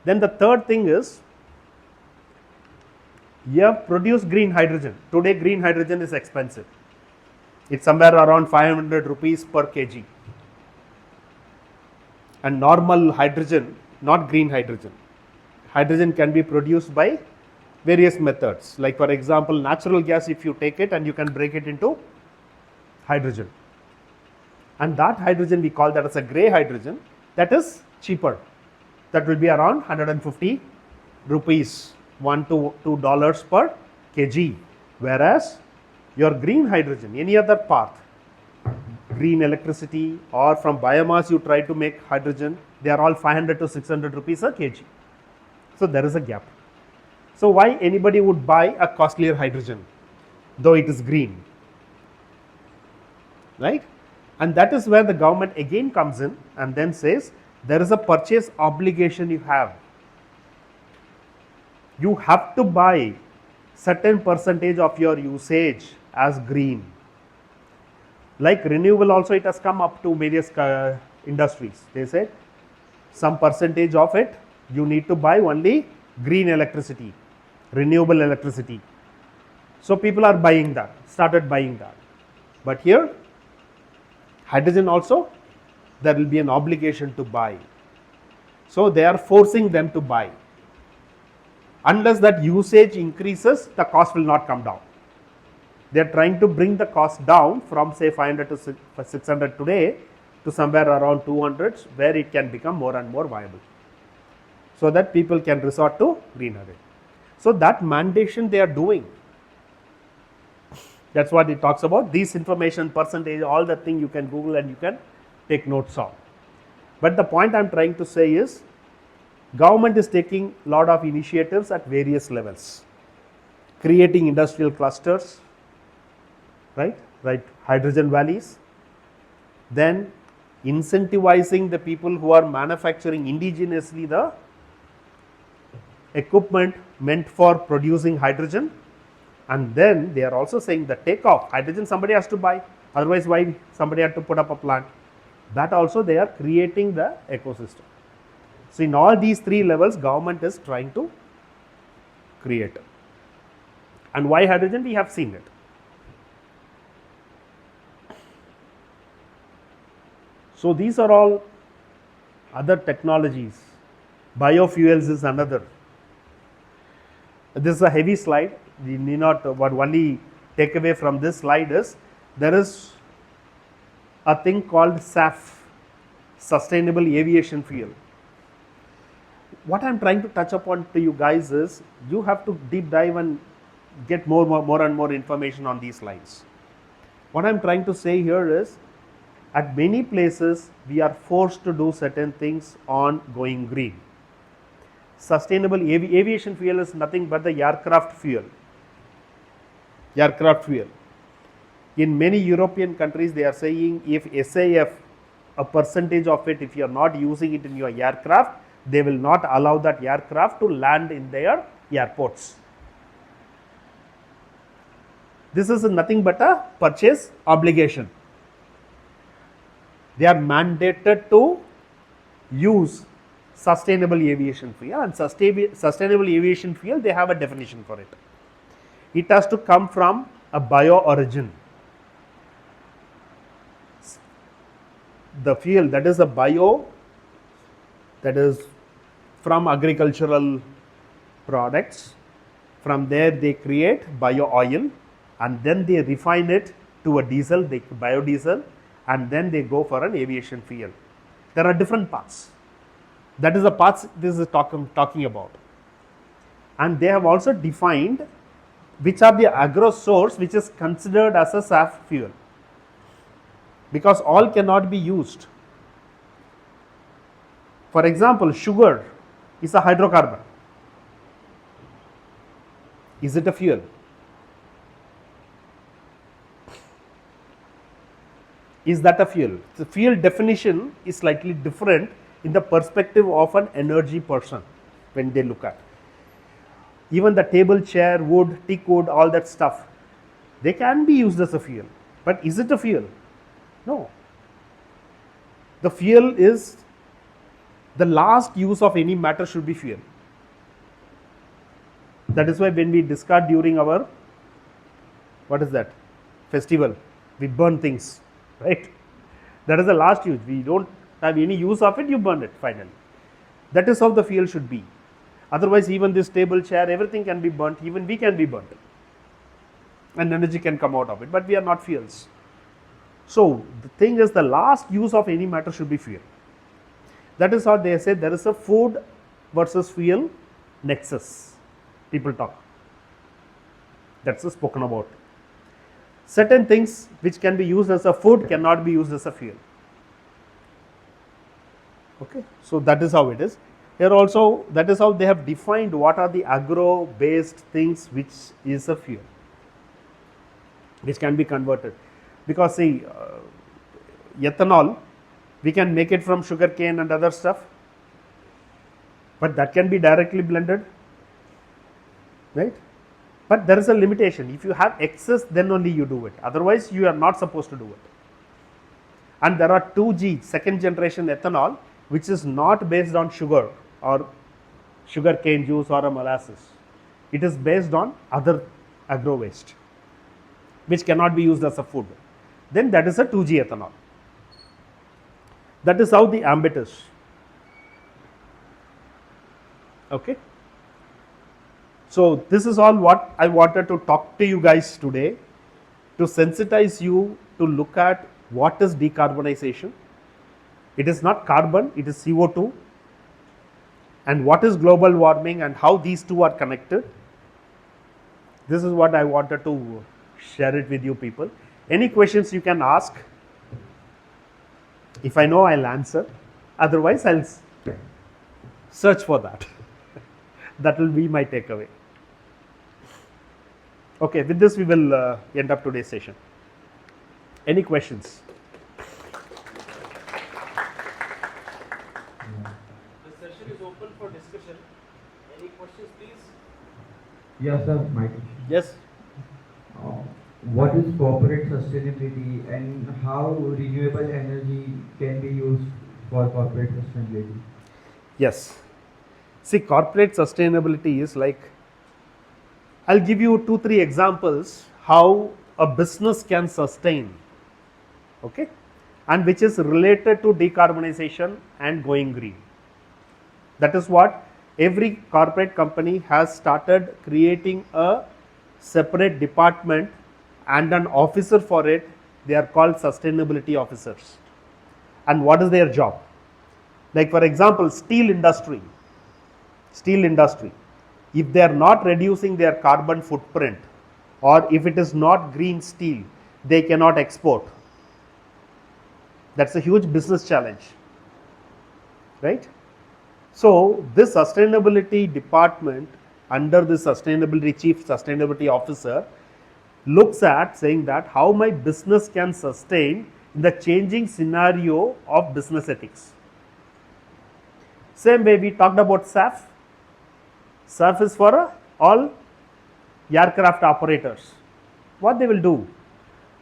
S1: Then the third thing is, you have produced green hydrogen. Today green hydrogen is expensive. It's somewhere around 500 rupees per kg. And normal hydrogen, not green hydrogen. Hydrogen can be produced by various methods. Like for example, natural gas, if you take it and you can break it into hydrogen. And that hydrogen, we call that as a grey hydrogen, that is cheaper. That will be around 150 rupees, $1 to $2 per kg. Whereas your green hydrogen, any other path, green electricity or from biomass you try to make hydrogen, they are all 500 to 600 rupees a kg. So there is a gap. So why anybody would buy a costlier hydrogen, though it is green, right? And that is where the government again comes in and then says, there is a purchase obligation you have. You have to buy certain percentage of your usage as green. Like renewable also, it has come up to various industries. They said some percentage of it you need to buy only green electricity, renewable electricity. So people are buying that, started buying that. But here, hydrogen also, there will be an obligation to buy. So they are forcing them to buy. Unless that usage increases, the cost will not come down. They are trying to bring the cost down from say 500 to 600 today to somewhere around 200, where it can become more and more viable, so that people can resort to green hydrogen. So that mandation they are doing. That's what it talks about. These information, percentage, all the thing you can Google and you can take notes on. But the point I am trying to say is, government is taking a lot of initiatives at various levels, creating industrial clusters, right, hydrogen valleys, then incentivizing the people who are manufacturing indigenously the equipment meant for producing hydrogen, and then they are also saying the takeoff hydrogen somebody has to buy, otherwise why somebody had to put up a plant. That also they are creating the ecosystem. So in all these three levels, government is trying to create. And why hydrogen? We have seen it. So these are all other technologies. Biofuels is another. This is a heavy slide. We need not, what only take away from this slide is, there is a thing called SAF, Sustainable Aviation Fuel. What I am trying to touch upon to you guys is, you have to deep dive and get more and more information on these slides. What I am trying to say here is, at many places we are forced to do certain things on going green. Sustainable aviation fuel is nothing but the aircraft fuel. Aircraft fuel. In many European countries, they are saying if SAF, a percentage of it, if you are not using it in your aircraft, they will not allow that aircraft to land in their airports. This is nothing but a purchase obligation. They are mandated to use sustainable aviation fuel, and sustainable aviation fuel, they have a definition for it. It has to come from a bio origin. The fuel that is a bio, that is from agricultural products, from there they create bio oil, and then they refine it to a diesel, biodiesel, and then they go for an aviation fuel. There are different paths. That is the paths this is talking about. And they have also defined which are the agro source which is considered as a SAF fuel, because all cannot be used. For example, sugar is a hydrocarbon. Is it a fuel? Is that a fuel? The fuel definition is slightly different in the perspective of an energy person when they look at. Even the table, chair, wood, teak wood, all that stuff, they can be used as a fuel. But is it a fuel? No. The fuel is the last use of any matter should be fuel. That is why when we discard during our, what is that, festival, we burn things, right? That is the last use. We don't have any use of it, you burn it finally. That is how the fuel should be. Otherwise, even this table, chair, everything can be burnt, even we can be burnt. And energy can come out of it, but we are not fuels. So, the thing is, the last use of any matter should be fuel. That is how they say there is a food versus fuel nexus. People talk. That's spoken about. Certain things which can be used as a food cannot be used as a fuel. Okay, so that is how it is. Here also, that is how they have defined what are the agro-based things which is a fuel, which can be converted. Because see, ethanol, we can make it from sugar cane and other stuff, but that can be directly blended, right? But there is a limitation. If you have excess, then only you do it. Otherwise, you are not supposed to do it. And there are 2G, second generation ethanol, which is not based on sugar or sugar cane juice or a molasses. It is based on other agro waste, which cannot be used as a food. Then that is a 2G ethanol. That is how the ambit is. Okay. So this is all what I wanted to talk to you guys today, to sensitize you to look at what is decarbonization. It is not carbon, it is CO2, and what is global warming and how these two are connected. This is what I wanted to share it with you people. Any questions you can ask. If I know, I'll answer. Otherwise, I'll search for that. That will be my takeaway. Okay, with this we will end up today's session. Any questions?
S3: The session is open for discussion. Any questions, please?
S4: Yes, sir, my question.
S1: Yes.
S4: What is corporate sustainability and how renewable energy can be used for corporate sustainability?
S1: Yes. See, corporate sustainability is like, I'll give you 2-3 examples how a business can sustain, okay, and which is related to decarbonization and going green. That is what every corporate company has started creating a separate department and an officer for it. They are called sustainability officers. And what is their job? Like for example, steel industry, if they are not reducing their carbon footprint, or if it is not green steel, they cannot export. That's a huge business challenge, right? So this sustainability department under the sustainability chief sustainability officer looks at saying that how my business can sustain in the changing scenario of business ethics. Same way we talked about SAF. SAF is for all aircraft operators. What they will do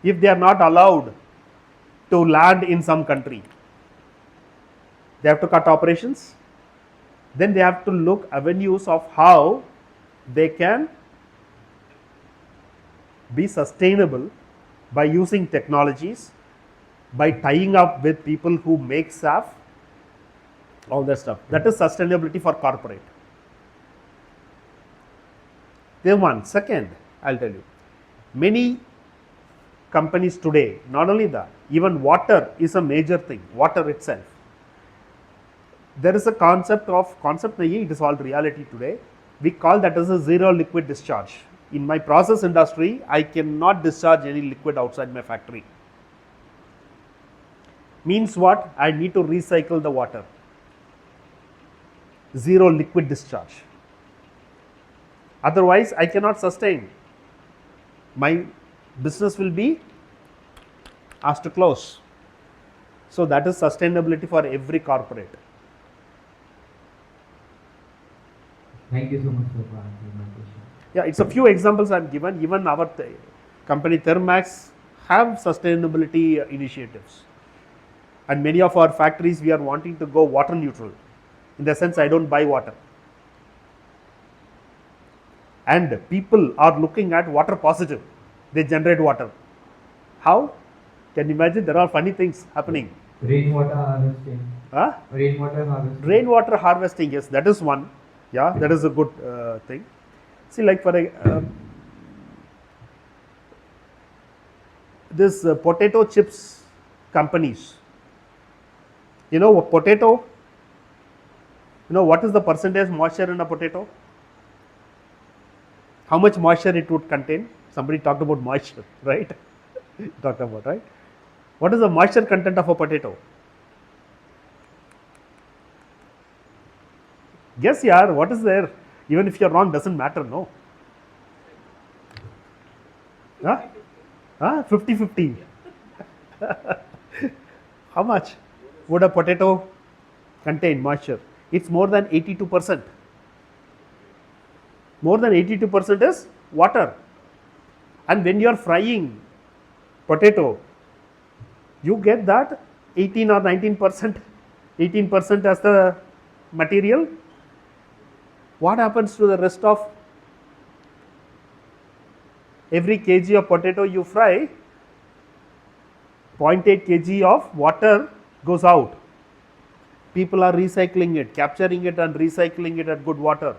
S1: if they are not allowed to land in some country? They have to cut operations. Then they have to look avenues of how they can be sustainable by using technologies, by tying up with people who make SAF, all that stuff. That is sustainability for corporate. Then one. Second, I'll tell you, many companies today, not only that, even water is a major thing, water itself. There is a concept, it is all reality today. We call that as a zero liquid discharge. In my process industry, I cannot discharge any liquid outside my factory. Means what? I need to recycle the water. zero liquid discharge. Otherwise, I cannot sustain. My business will be asked to close. So that is sustainability for every corporate.
S4: Thank you so much for answering my question.
S1: Yeah, it's a few examples I've given. Even our company Thermax have sustainability initiatives. And many of our factories, we are wanting to go water neutral. In the sense, I don't buy water. And people are looking at water positive. They generate water. How? Can you imagine? There are funny things happening.
S4: Rainwater harvesting.
S1: Huh?
S4: Rainwater harvesting.
S1: Rainwater harvesting, yes, that is one. Yeah, that is a good thing. See, like for a this potato chips companies. You know, potato. You know what is the percentage moisture in a potato? How much moisture it would contain? Somebody talked about moisture, right? Talked about, right? What is the moisture content of a potato? Guess, yaar, what is there? Even if you're wrong, doesn't matter, no? Huh? Huh? 50-50. How much would a potato contain moisture? It's more than 82%. More than 82% is water. And when you're frying potato, you get that 18 or 19%, 18% as the material. What happens to the rest of every kg of potato you fry? 0.8 kg of water goes out. People are recycling it, capturing it and recycling it at good water.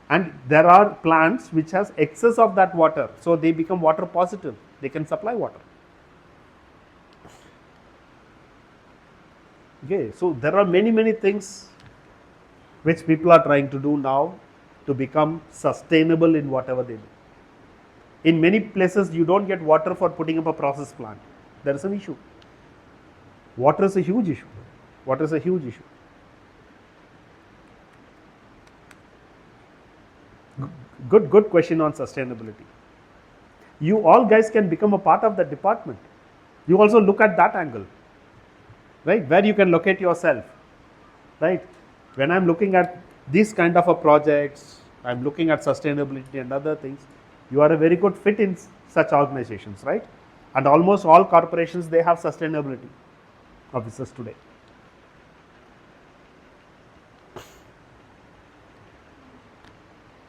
S1: And there are plants which has excess of that water, so they become water positive. They can supply water. Okay, so there are many things which people are trying to do now to become sustainable in whatever they do. In many places, you don't get water for putting up a process plant. There is an issue. Water is a huge issue. Water is a huge issue. Good question on sustainability. You all guys can become a part of that department. You also look at that angle, right? Where you can locate yourself, right? When I'm looking at these kind of a projects, I'm looking at sustainability and other things, you are a very good fit in such organizations, right? And almost all corporations, they have sustainability officers today.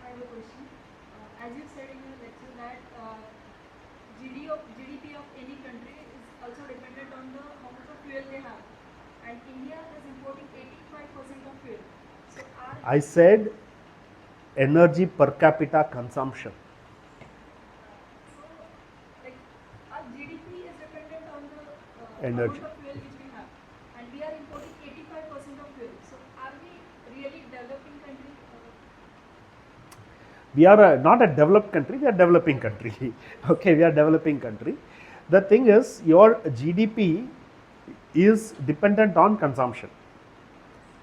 S2: I have a question. As you said in your lecture that GDP of any country is also dependent on the how much of fuel they have, and India is importing 85% of fuel. So
S1: I said energy per capita consumption.
S2: our GDP is dependent on the
S1: Energy.
S2: amount of fuel which we have, and we are importing 85% of fuel. So are we really developing country?
S1: We are not a developed country, we are developing country. Okay, we are developing country. The thing is, your GDP is dependent on consumption.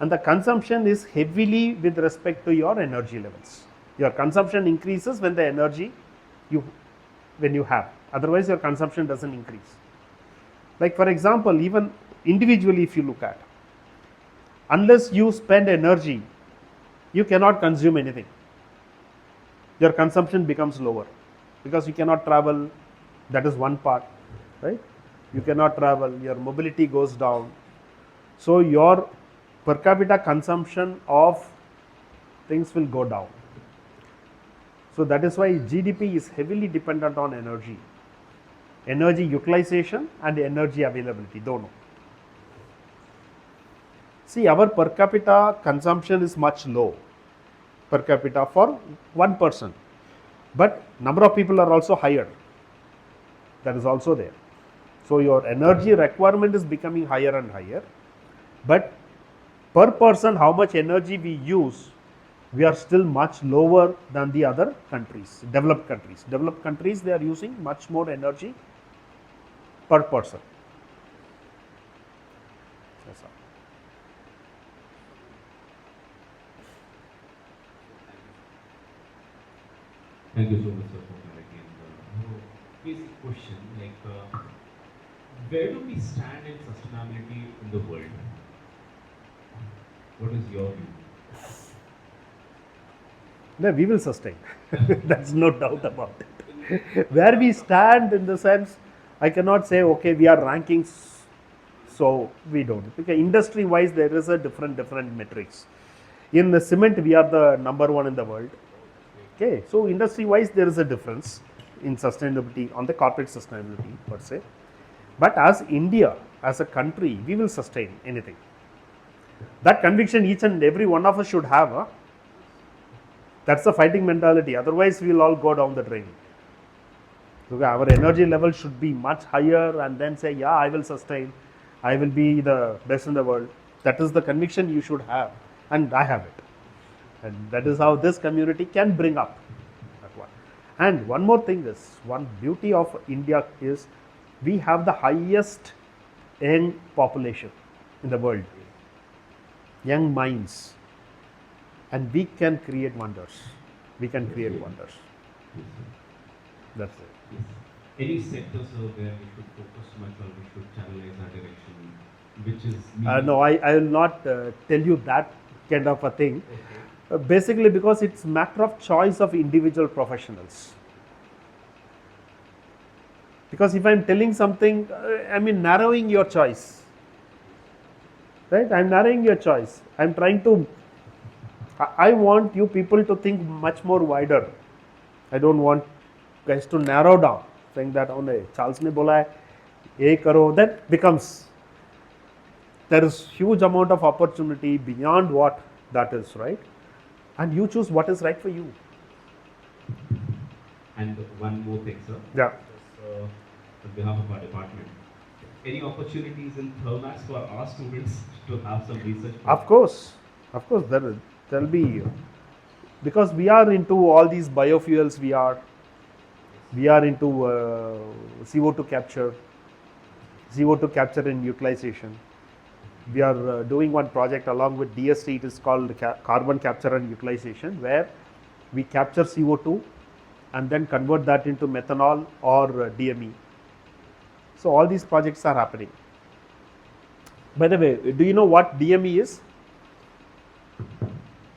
S1: And the consumption is heavily with respect to your energy levels. Your consumption increases when the energy when you have. Otherwise, your consumption doesn't increase. Like for example, even individually if you look at, unless you spend energy, you cannot consume anything. Your consumption becomes lower because you cannot travel. That is one part, right? You cannot travel, your mobility goes down. So your per capita consumption of things will go down. So that is why GDP is heavily dependent on energy utilization and energy availability, dono. See, our per capita consumption is much low per capita for one person, but number of people are also higher. That is also there. So your energy requirement is becoming higher and higher, but per person how much energy we use, we are still much lower than the other countries, developed countries. Developed countries, they are using much more energy per person. Yes, sir.
S3: Thank you so much, sir, for clarity. And basic question, where do we stand in sustainability in the world? What is your view?
S1: No, we will sustain. That's no doubt about it. Where we stand in the sense, I cannot say, okay, we are ranking, so we don't. Because industry-wise, there is a different metrics. In the cement, we are the number one in the world. Okay, so industry-wise, there is a difference in sustainability, on the corporate sustainability per se. But as India, as a country, we will sustain anything. That conviction each and every one of us should have. Huh? That's the fighting mentality. Otherwise, we will all go down the drain. So our energy level should be much higher, and then say, yeah, I will sustain. I will be the best in the world. That is the conviction you should have, and I have it. And that is how this community can bring up that one. And one more thing is, one beauty of India is we have the highest young population in the world, young minds, and we can create wonders. We can create wonders. That's it.
S3: Yes. Any sectors where we should focus much or we should channelize our direction, which is
S1: No, I will not tell you that kind of a thing.
S3: Okay.
S1: Basically, because it's matter of choice of individual professionals. Because if I'm telling something, I mean narrowing your choice. Right? I'm narrowing your choice. I'm trying to, I want you people to think much more wider. I don't want guys to narrow down, saying that, oh no, Charles ne bola hai, ye karo, that becomes, there is huge amount of opportunity beyond what that is, right? And you choose what is right for you.
S3: And one more thing, sir.
S1: Yeah.
S3: Just, on behalf of our department, any opportunities in Thermaz for our students to have some research?
S1: Of course, there will be, because we are into all these biofuels, we are into CO2 capture and utilization. We are doing one project along with DST, it is called carbon capture and utilization, where we capture CO2 and then convert that into methanol or DME. So all these projects are happening. By the way, do you know what DME is?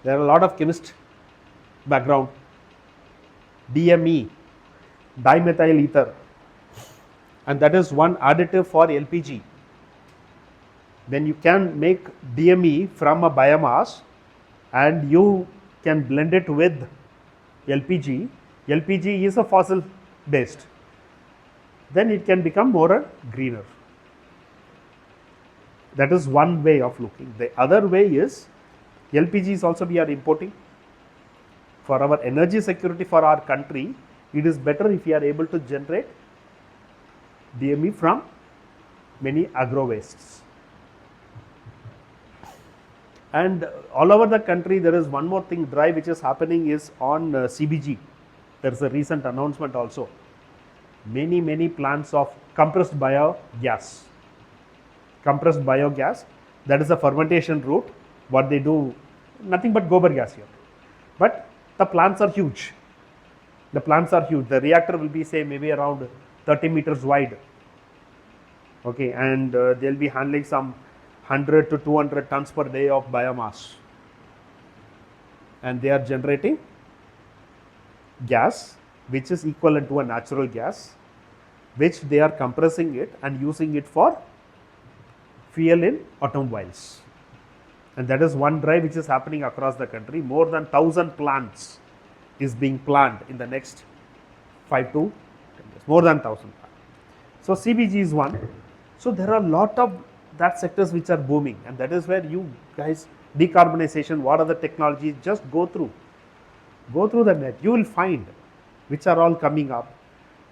S1: There are a lot of chemist background. DME, dimethyl ether, and that is one additive for LPG. Then you can make DME from a biomass and you can blend it with LPG. LPG is a fossil based. Then it can become more and greener. That is one way of looking. The other way is LPG is also we are importing. For our energy security for our country, it is better if we are able to generate DME from many agro wastes. And all over the country, there is one more thing drive which is happening is on CBG. There is a recent announcement also. Many plants of compressed biogas. Compressed biogas, that is a fermentation route. What they do, nothing but gobar gas here. But the plants are huge. The plants are huge. The reactor will be, say, maybe around 30 meters wide. Okay, and they'll be handling some 100 to 200 tons per day of biomass. And they are generating gas, which is equivalent to a natural gas, which they are compressing it and using it for fuel in automobiles. And that is one drive which is happening across the country. More than 1,000 plants is being planned in the next 5 to 10 years. More than 1,000 plants. So CBG is one. So there are a lot of that sectors which are booming, and that is where you guys, decarbonization, what are the technologies, just go through the net. You will find which are all coming up.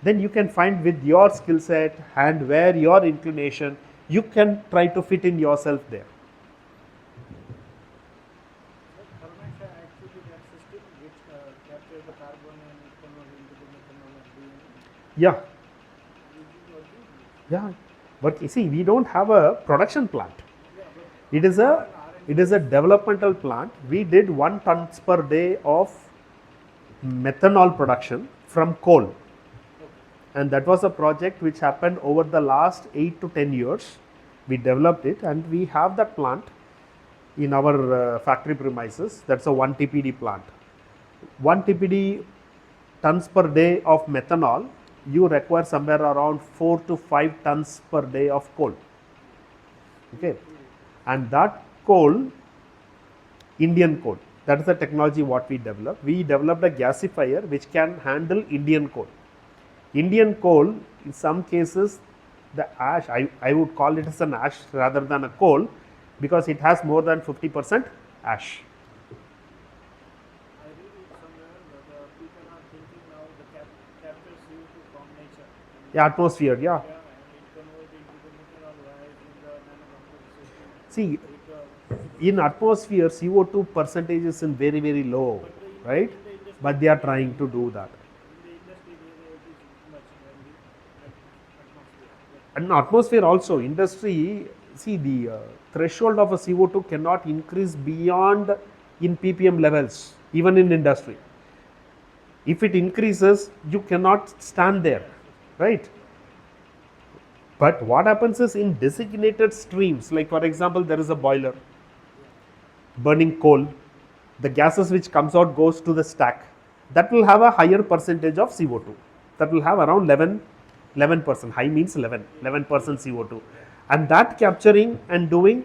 S1: Then you can find with your skill set and where your inclination, you can try to fit in yourself there.
S5: Thermaz actually that system which captures the carbon and converts into the methanol and DME.
S1: Yeah. Yeah. But you see, we don't have a production plant. It is a developmental plant. We did 1 tons per day of methanol production from coal. And that was a project which happened over the last 8 to 10 years. We developed it and we have that plant in our factory premises. That's a 1 TPD plant. 1 TPD tons per day of methanol, you require somewhere around 4 to 5 tons per day of coal. Okay, and that coal, Indian coal, that is the technology what we developed. We developed a gasifier which can handle Indian coal. Indian coal, in some cases, the ash, I would call it as an ash rather than a coal, because it has more than 50% ash.
S5: I read it somewhere that people are thinking now the capture CO2 from nature.
S1: Yeah, atmosphere, yeah.
S5: Yeah, and it converts into the methanol rise in the nanocomposition.
S1: See, in atmosphere, CO2 percentage is in very, very low, right? But they are trying to do that.
S5: In the industry, it is much in the atmosphere.
S1: And atmosphere also, industry, see the threshold of a CO2 cannot increase beyond in ppm levels, even in industry. If it increases, you cannot stand there, right? But what happens is in designated streams, like for example, there is a boiler burning coal, the gases which comes out goes to the stack. That will have a higher percentage of CO2. That will have around 11%. High means 11% CO2. And that capturing and doing,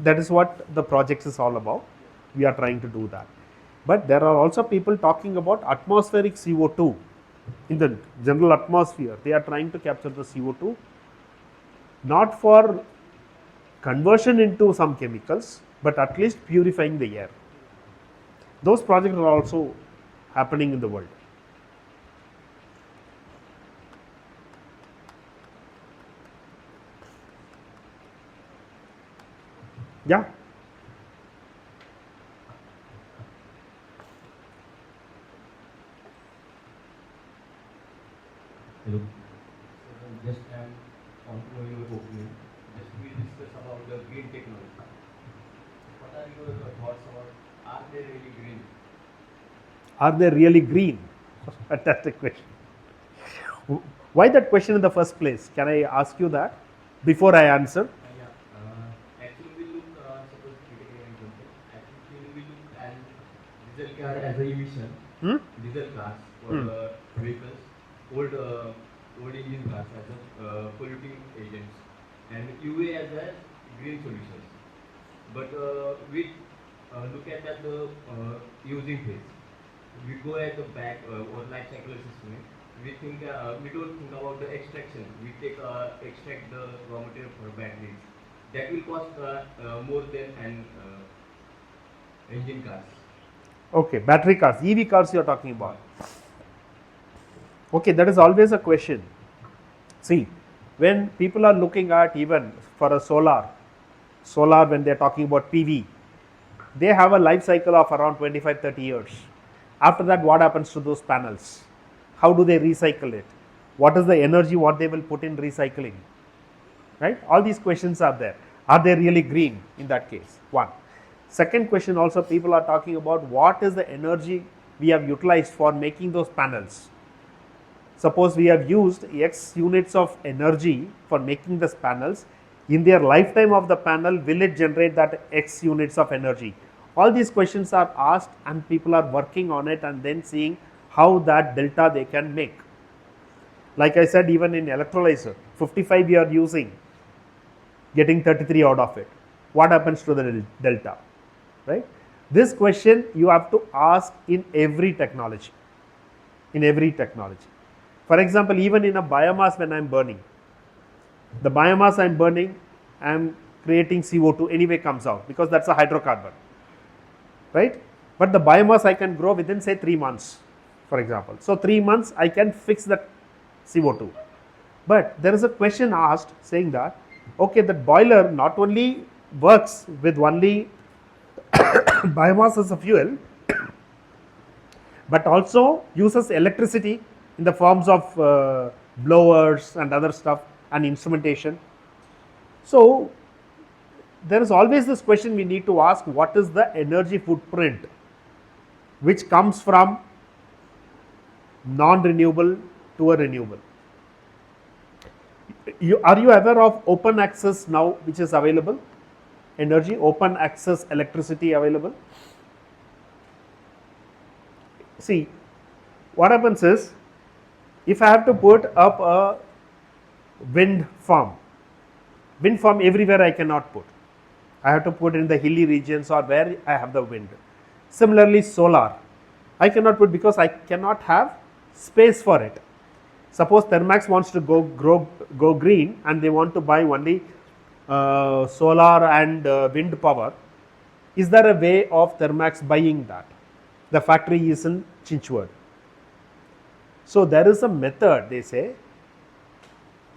S1: that is what the project is all about. We are trying to do that. But there are also people talking about atmospheric CO2. In the general atmosphere, they are trying to capture the CO2, not for conversion into some chemicals, but at least purifying the air. Those projects are also happening in the world. Yeah.
S6: Hello. Just want to know your opinion. Just we discuss about the green technology. What are your thoughts about? Are they really green?
S1: Are they really green? Fantastic question. Why that question in the first place? Can I ask you that before I answer?
S6: Actually, we look suppose we take an example. Actually, we look at diesel car as a emission. Diesel cars for the vehicles, old engine cars as a polluting agents, and UA as a green solutions. But we look at that the using phase. We go at the back or life cycle assessment. We think we don't think about the extraction. We take extract the raw material for batteries. That will cost more than an engine cars.
S1: Okay, battery cars, EV cars you are talking about. Okay, that is always a question. See, when people are looking at even for a solar when they are talking about PV, they have a life cycle of around 25-30 years. After that, what happens to those panels? How do they recycle it? What is the energy what they will put in recycling? Right? All these questions are there. Are they really green in that case? One. Second question also, people are talking about what is the energy we have utilized for making those panels. Suppose we have used X units of energy for making these panels. In their lifetime of the panel, will it generate that X units of energy? All these questions are asked and people are working on it and then seeing how that delta they can make. Like I said, even in electrolyzer, 55 you are using, getting 33 out of it. What happens to the delta? Right? This question you have to ask in every technology. In every technology. For example, even in a biomass when I am burning, the biomass I am burning, I am creating CO2 anyway comes out because that's a hydrocarbon. Right? But the biomass I can grow within say 3 months, for example. So 3 months I can fix that CO2. But there is a question asked saying that, okay, the boiler not only works with only biomass as a fuel, but also uses electricity in the forms of blowers and other stuff and instrumentation. So there is always this question we need to ask, what is the energy footprint which comes from non-renewable to a renewable. Are you aware of open access now which is available? Energy, open access electricity available. See, what happens is, if I have to put up a wind farm everywhere I cannot put. I have to put in the hilly regions or where I have the wind. Similarly, solar, I cannot put because I cannot have space for it. Suppose Thermax wants to go green and they want to buy only solar and wind power. Is there a way of Thermax buying that? The factory is in Chinchwad. So there is a method, they say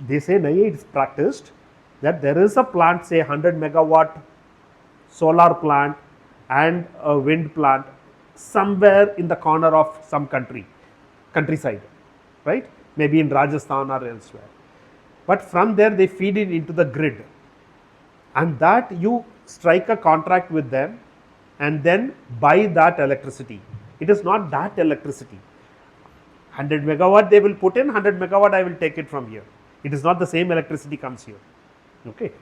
S1: it's practiced, that there is a plant, say 100 megawatt solar plant and a wind plant somewhere in the corner of some countryside, right? Maybe in Rajasthan or elsewhere. But from there they feed it into the grid, and that you strike a contract with them and then buy that electricity. It is not that electricity. 100 megawatt they will put in, 100 megawatt I will take it from here. It is not the same electricity comes here. Okay,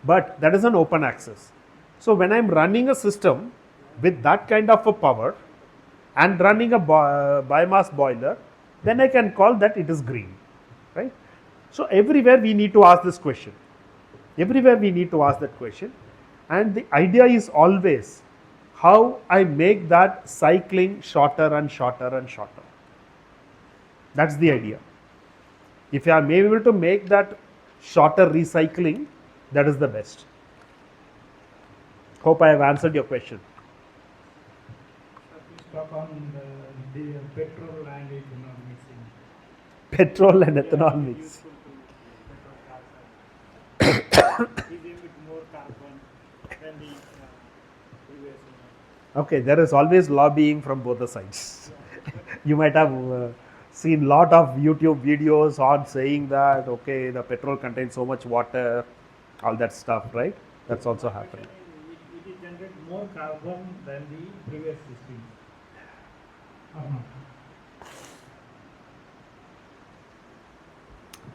S1: but that is an open access. So when I am running a system with that kind of a power and running a biomass boiler, then I can call that it is green, right? So everywhere we need to ask this question. Everywhere we need to ask that question, and the idea is always how I make that cycling shorter and shorter and shorter. That's the idea. If I am able to make that shorter recycling, that is the best. Hope I have answered your question.
S5: Please talk on the petrol and ethanol mixing.
S1: Petrol and ethanol mix.
S5: Is emit more carbon than the previous one.
S1: Okay, there is always lobbying from both the sides. You might have seen lot of YouTube videos on saying that, okay, the petrol contains so much water, all that stuff, right? That's also happening.
S5: It is generate more carbon than the previous system.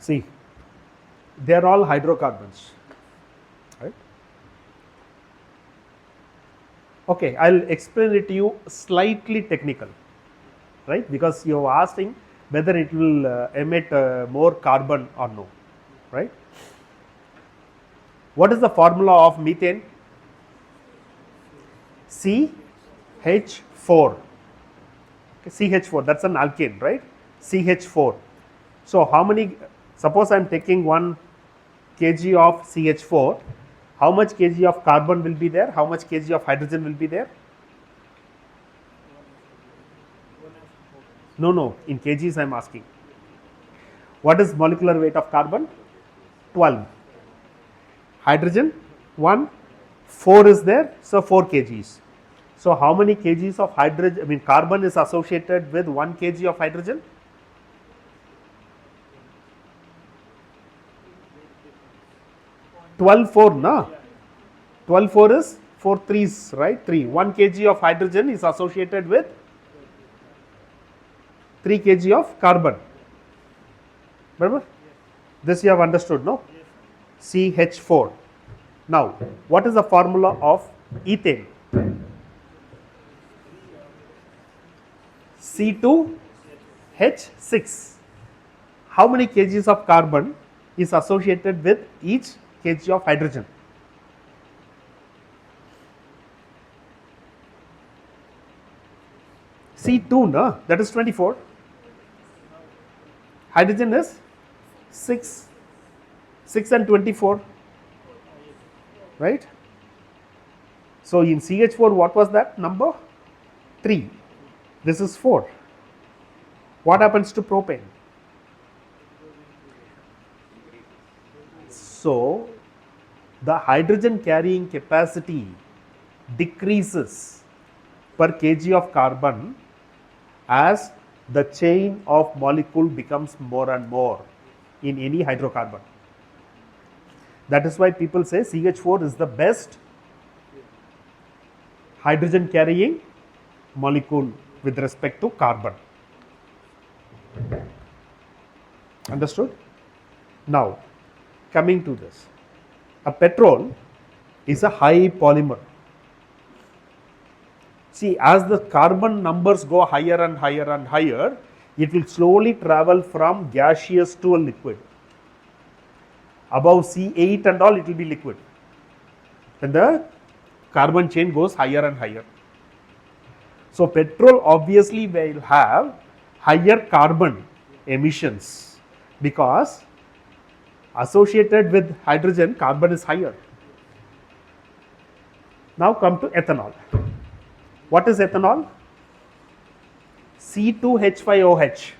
S1: See, they are all hydrocarbons, right? Okay, I'll explain it to you slightly technical, right? Because you are asking whether it will emit more carbon or no, right? What is the formula of methane? CH4. Okay, CH4, that's an alkane, right? CH4. So how many, suppose I am taking 1 kg of CH4, how much kg of carbon will be there? How much kg of hydrogen will be there? No, in kgs I am asking. What is molecular weight of carbon? 12. Hydrogen 1, 4 is there, so 4 kgs. So how many kgs of hydrogen, carbon is associated with 1 kg of hydrogen? $12.4, na? 12.4 is 4 threes, right? 3. 1 kg of hydrogen is associated with 3 kg of carbon. Remember? This you have understood, no? CH4. Now, what is the formula of ethane? C2H6. How many kgs of carbon is associated with each kg of hydrogen? C2, no? That is 24. Hydrogen is 6. 6 and 24, right? So in CH4, what was that number? 3. This is 4. What happens to propane? So the hydrogen carrying capacity decreases per kg of carbon as the chain of molecule becomes more and more in any hydrocarbon. That is why people say CH4 is the best hydrogen carrying molecule with respect to carbon. Understood? Now, coming to this, a petrol is a high polymer. See, as the carbon numbers go higher and higher and higher, it will slowly travel from gaseous to a liquid. Above C8 and all, it will be liquid. And the carbon chain goes higher and higher. So, petrol obviously will have higher carbon emissions because associated with hydrogen, carbon is higher. Now come to ethanol. What is ethanol? C2H5OH.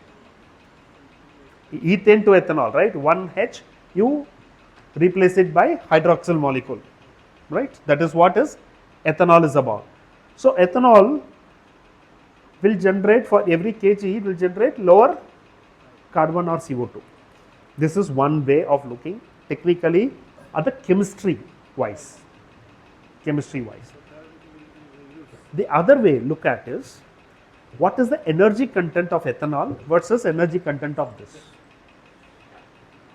S1: Ethane to ethanol, right? One H, you replace it by hydroxyl molecule, right? That is what is ethanol is about. So ethanol will generate, for every kg, it will generate lower carbon or CO2. This is one way of looking technically at the chemistry wise. The other way look at is, what is the energy content of ethanol versus energy content of this?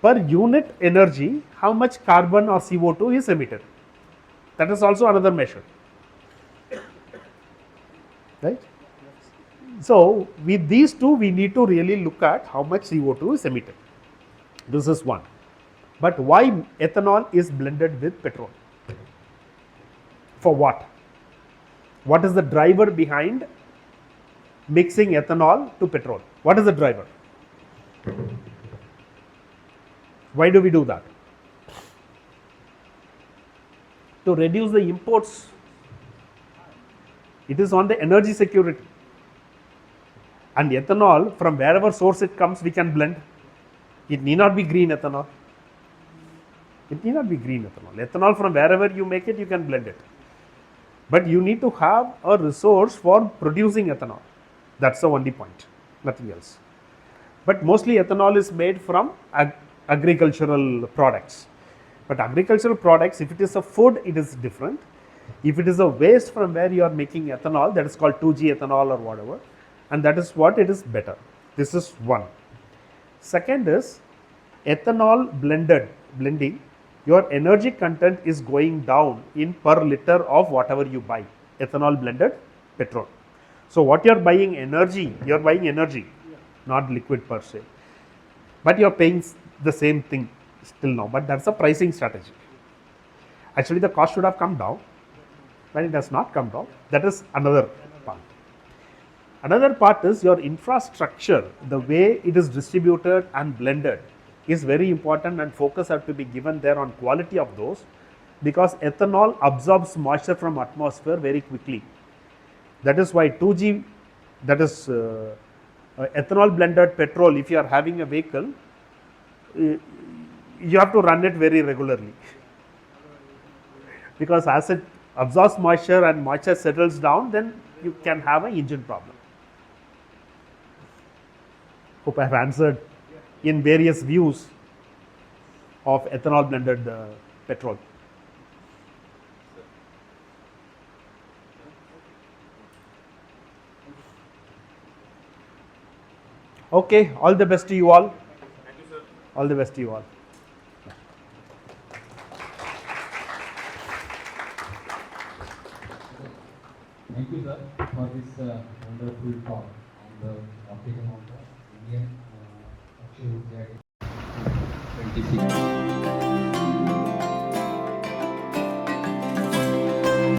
S1: Per unit energy, how much carbon or CO2 is emitted? That is also another measure, right? So with these two, we need to really look at how much CO2 is emitted. This is one. But why ethanol is blended with petrol? For what? What is the driver behind mixing ethanol to petrol? What is the driver? Why do we do that? To reduce the imports. It is on the energy security. And ethanol, from wherever source it comes, we can blend. It need not be green ethanol. Ethanol from wherever you make it, you can blend it. But you need to have a resource for producing ethanol. That's the only point, nothing else. But mostly ethanol is made from agricultural products. But agricultural products, if it is a food, it is different. If it is a waste from where you are making ethanol, that is called 2G ethanol or whatever, and that is what it is better. This is one. Second is ethanol blending, your energy content is going down in per liter of whatever you buy. Ethanol blended petrol. So what you are buying energy, not liquid per se. But you are paying the same thing still now, but that's a pricing strategy. Actually the cost should have come down, but it has not come down. That is another part. Another part is your infrastructure, the way it is distributed and blended is very important, and focus have to be given there on quality of those, because ethanol absorbs moisture from atmosphere very quickly. That is why 2G, that is ethanol blended petrol, if you are having a vehicle, you have to run it very regularly, because as it absorbs moisture and moisture settles down, then you can have an engine problem. Hope I have answered in various views of ethanol blended petrol. Okay, all the best to you all.
S6: Thank you, sir.
S1: All the best to you all.
S7: Thank you, sir, for this wonderful talk on the topic of the Indian Akshay Urja 26.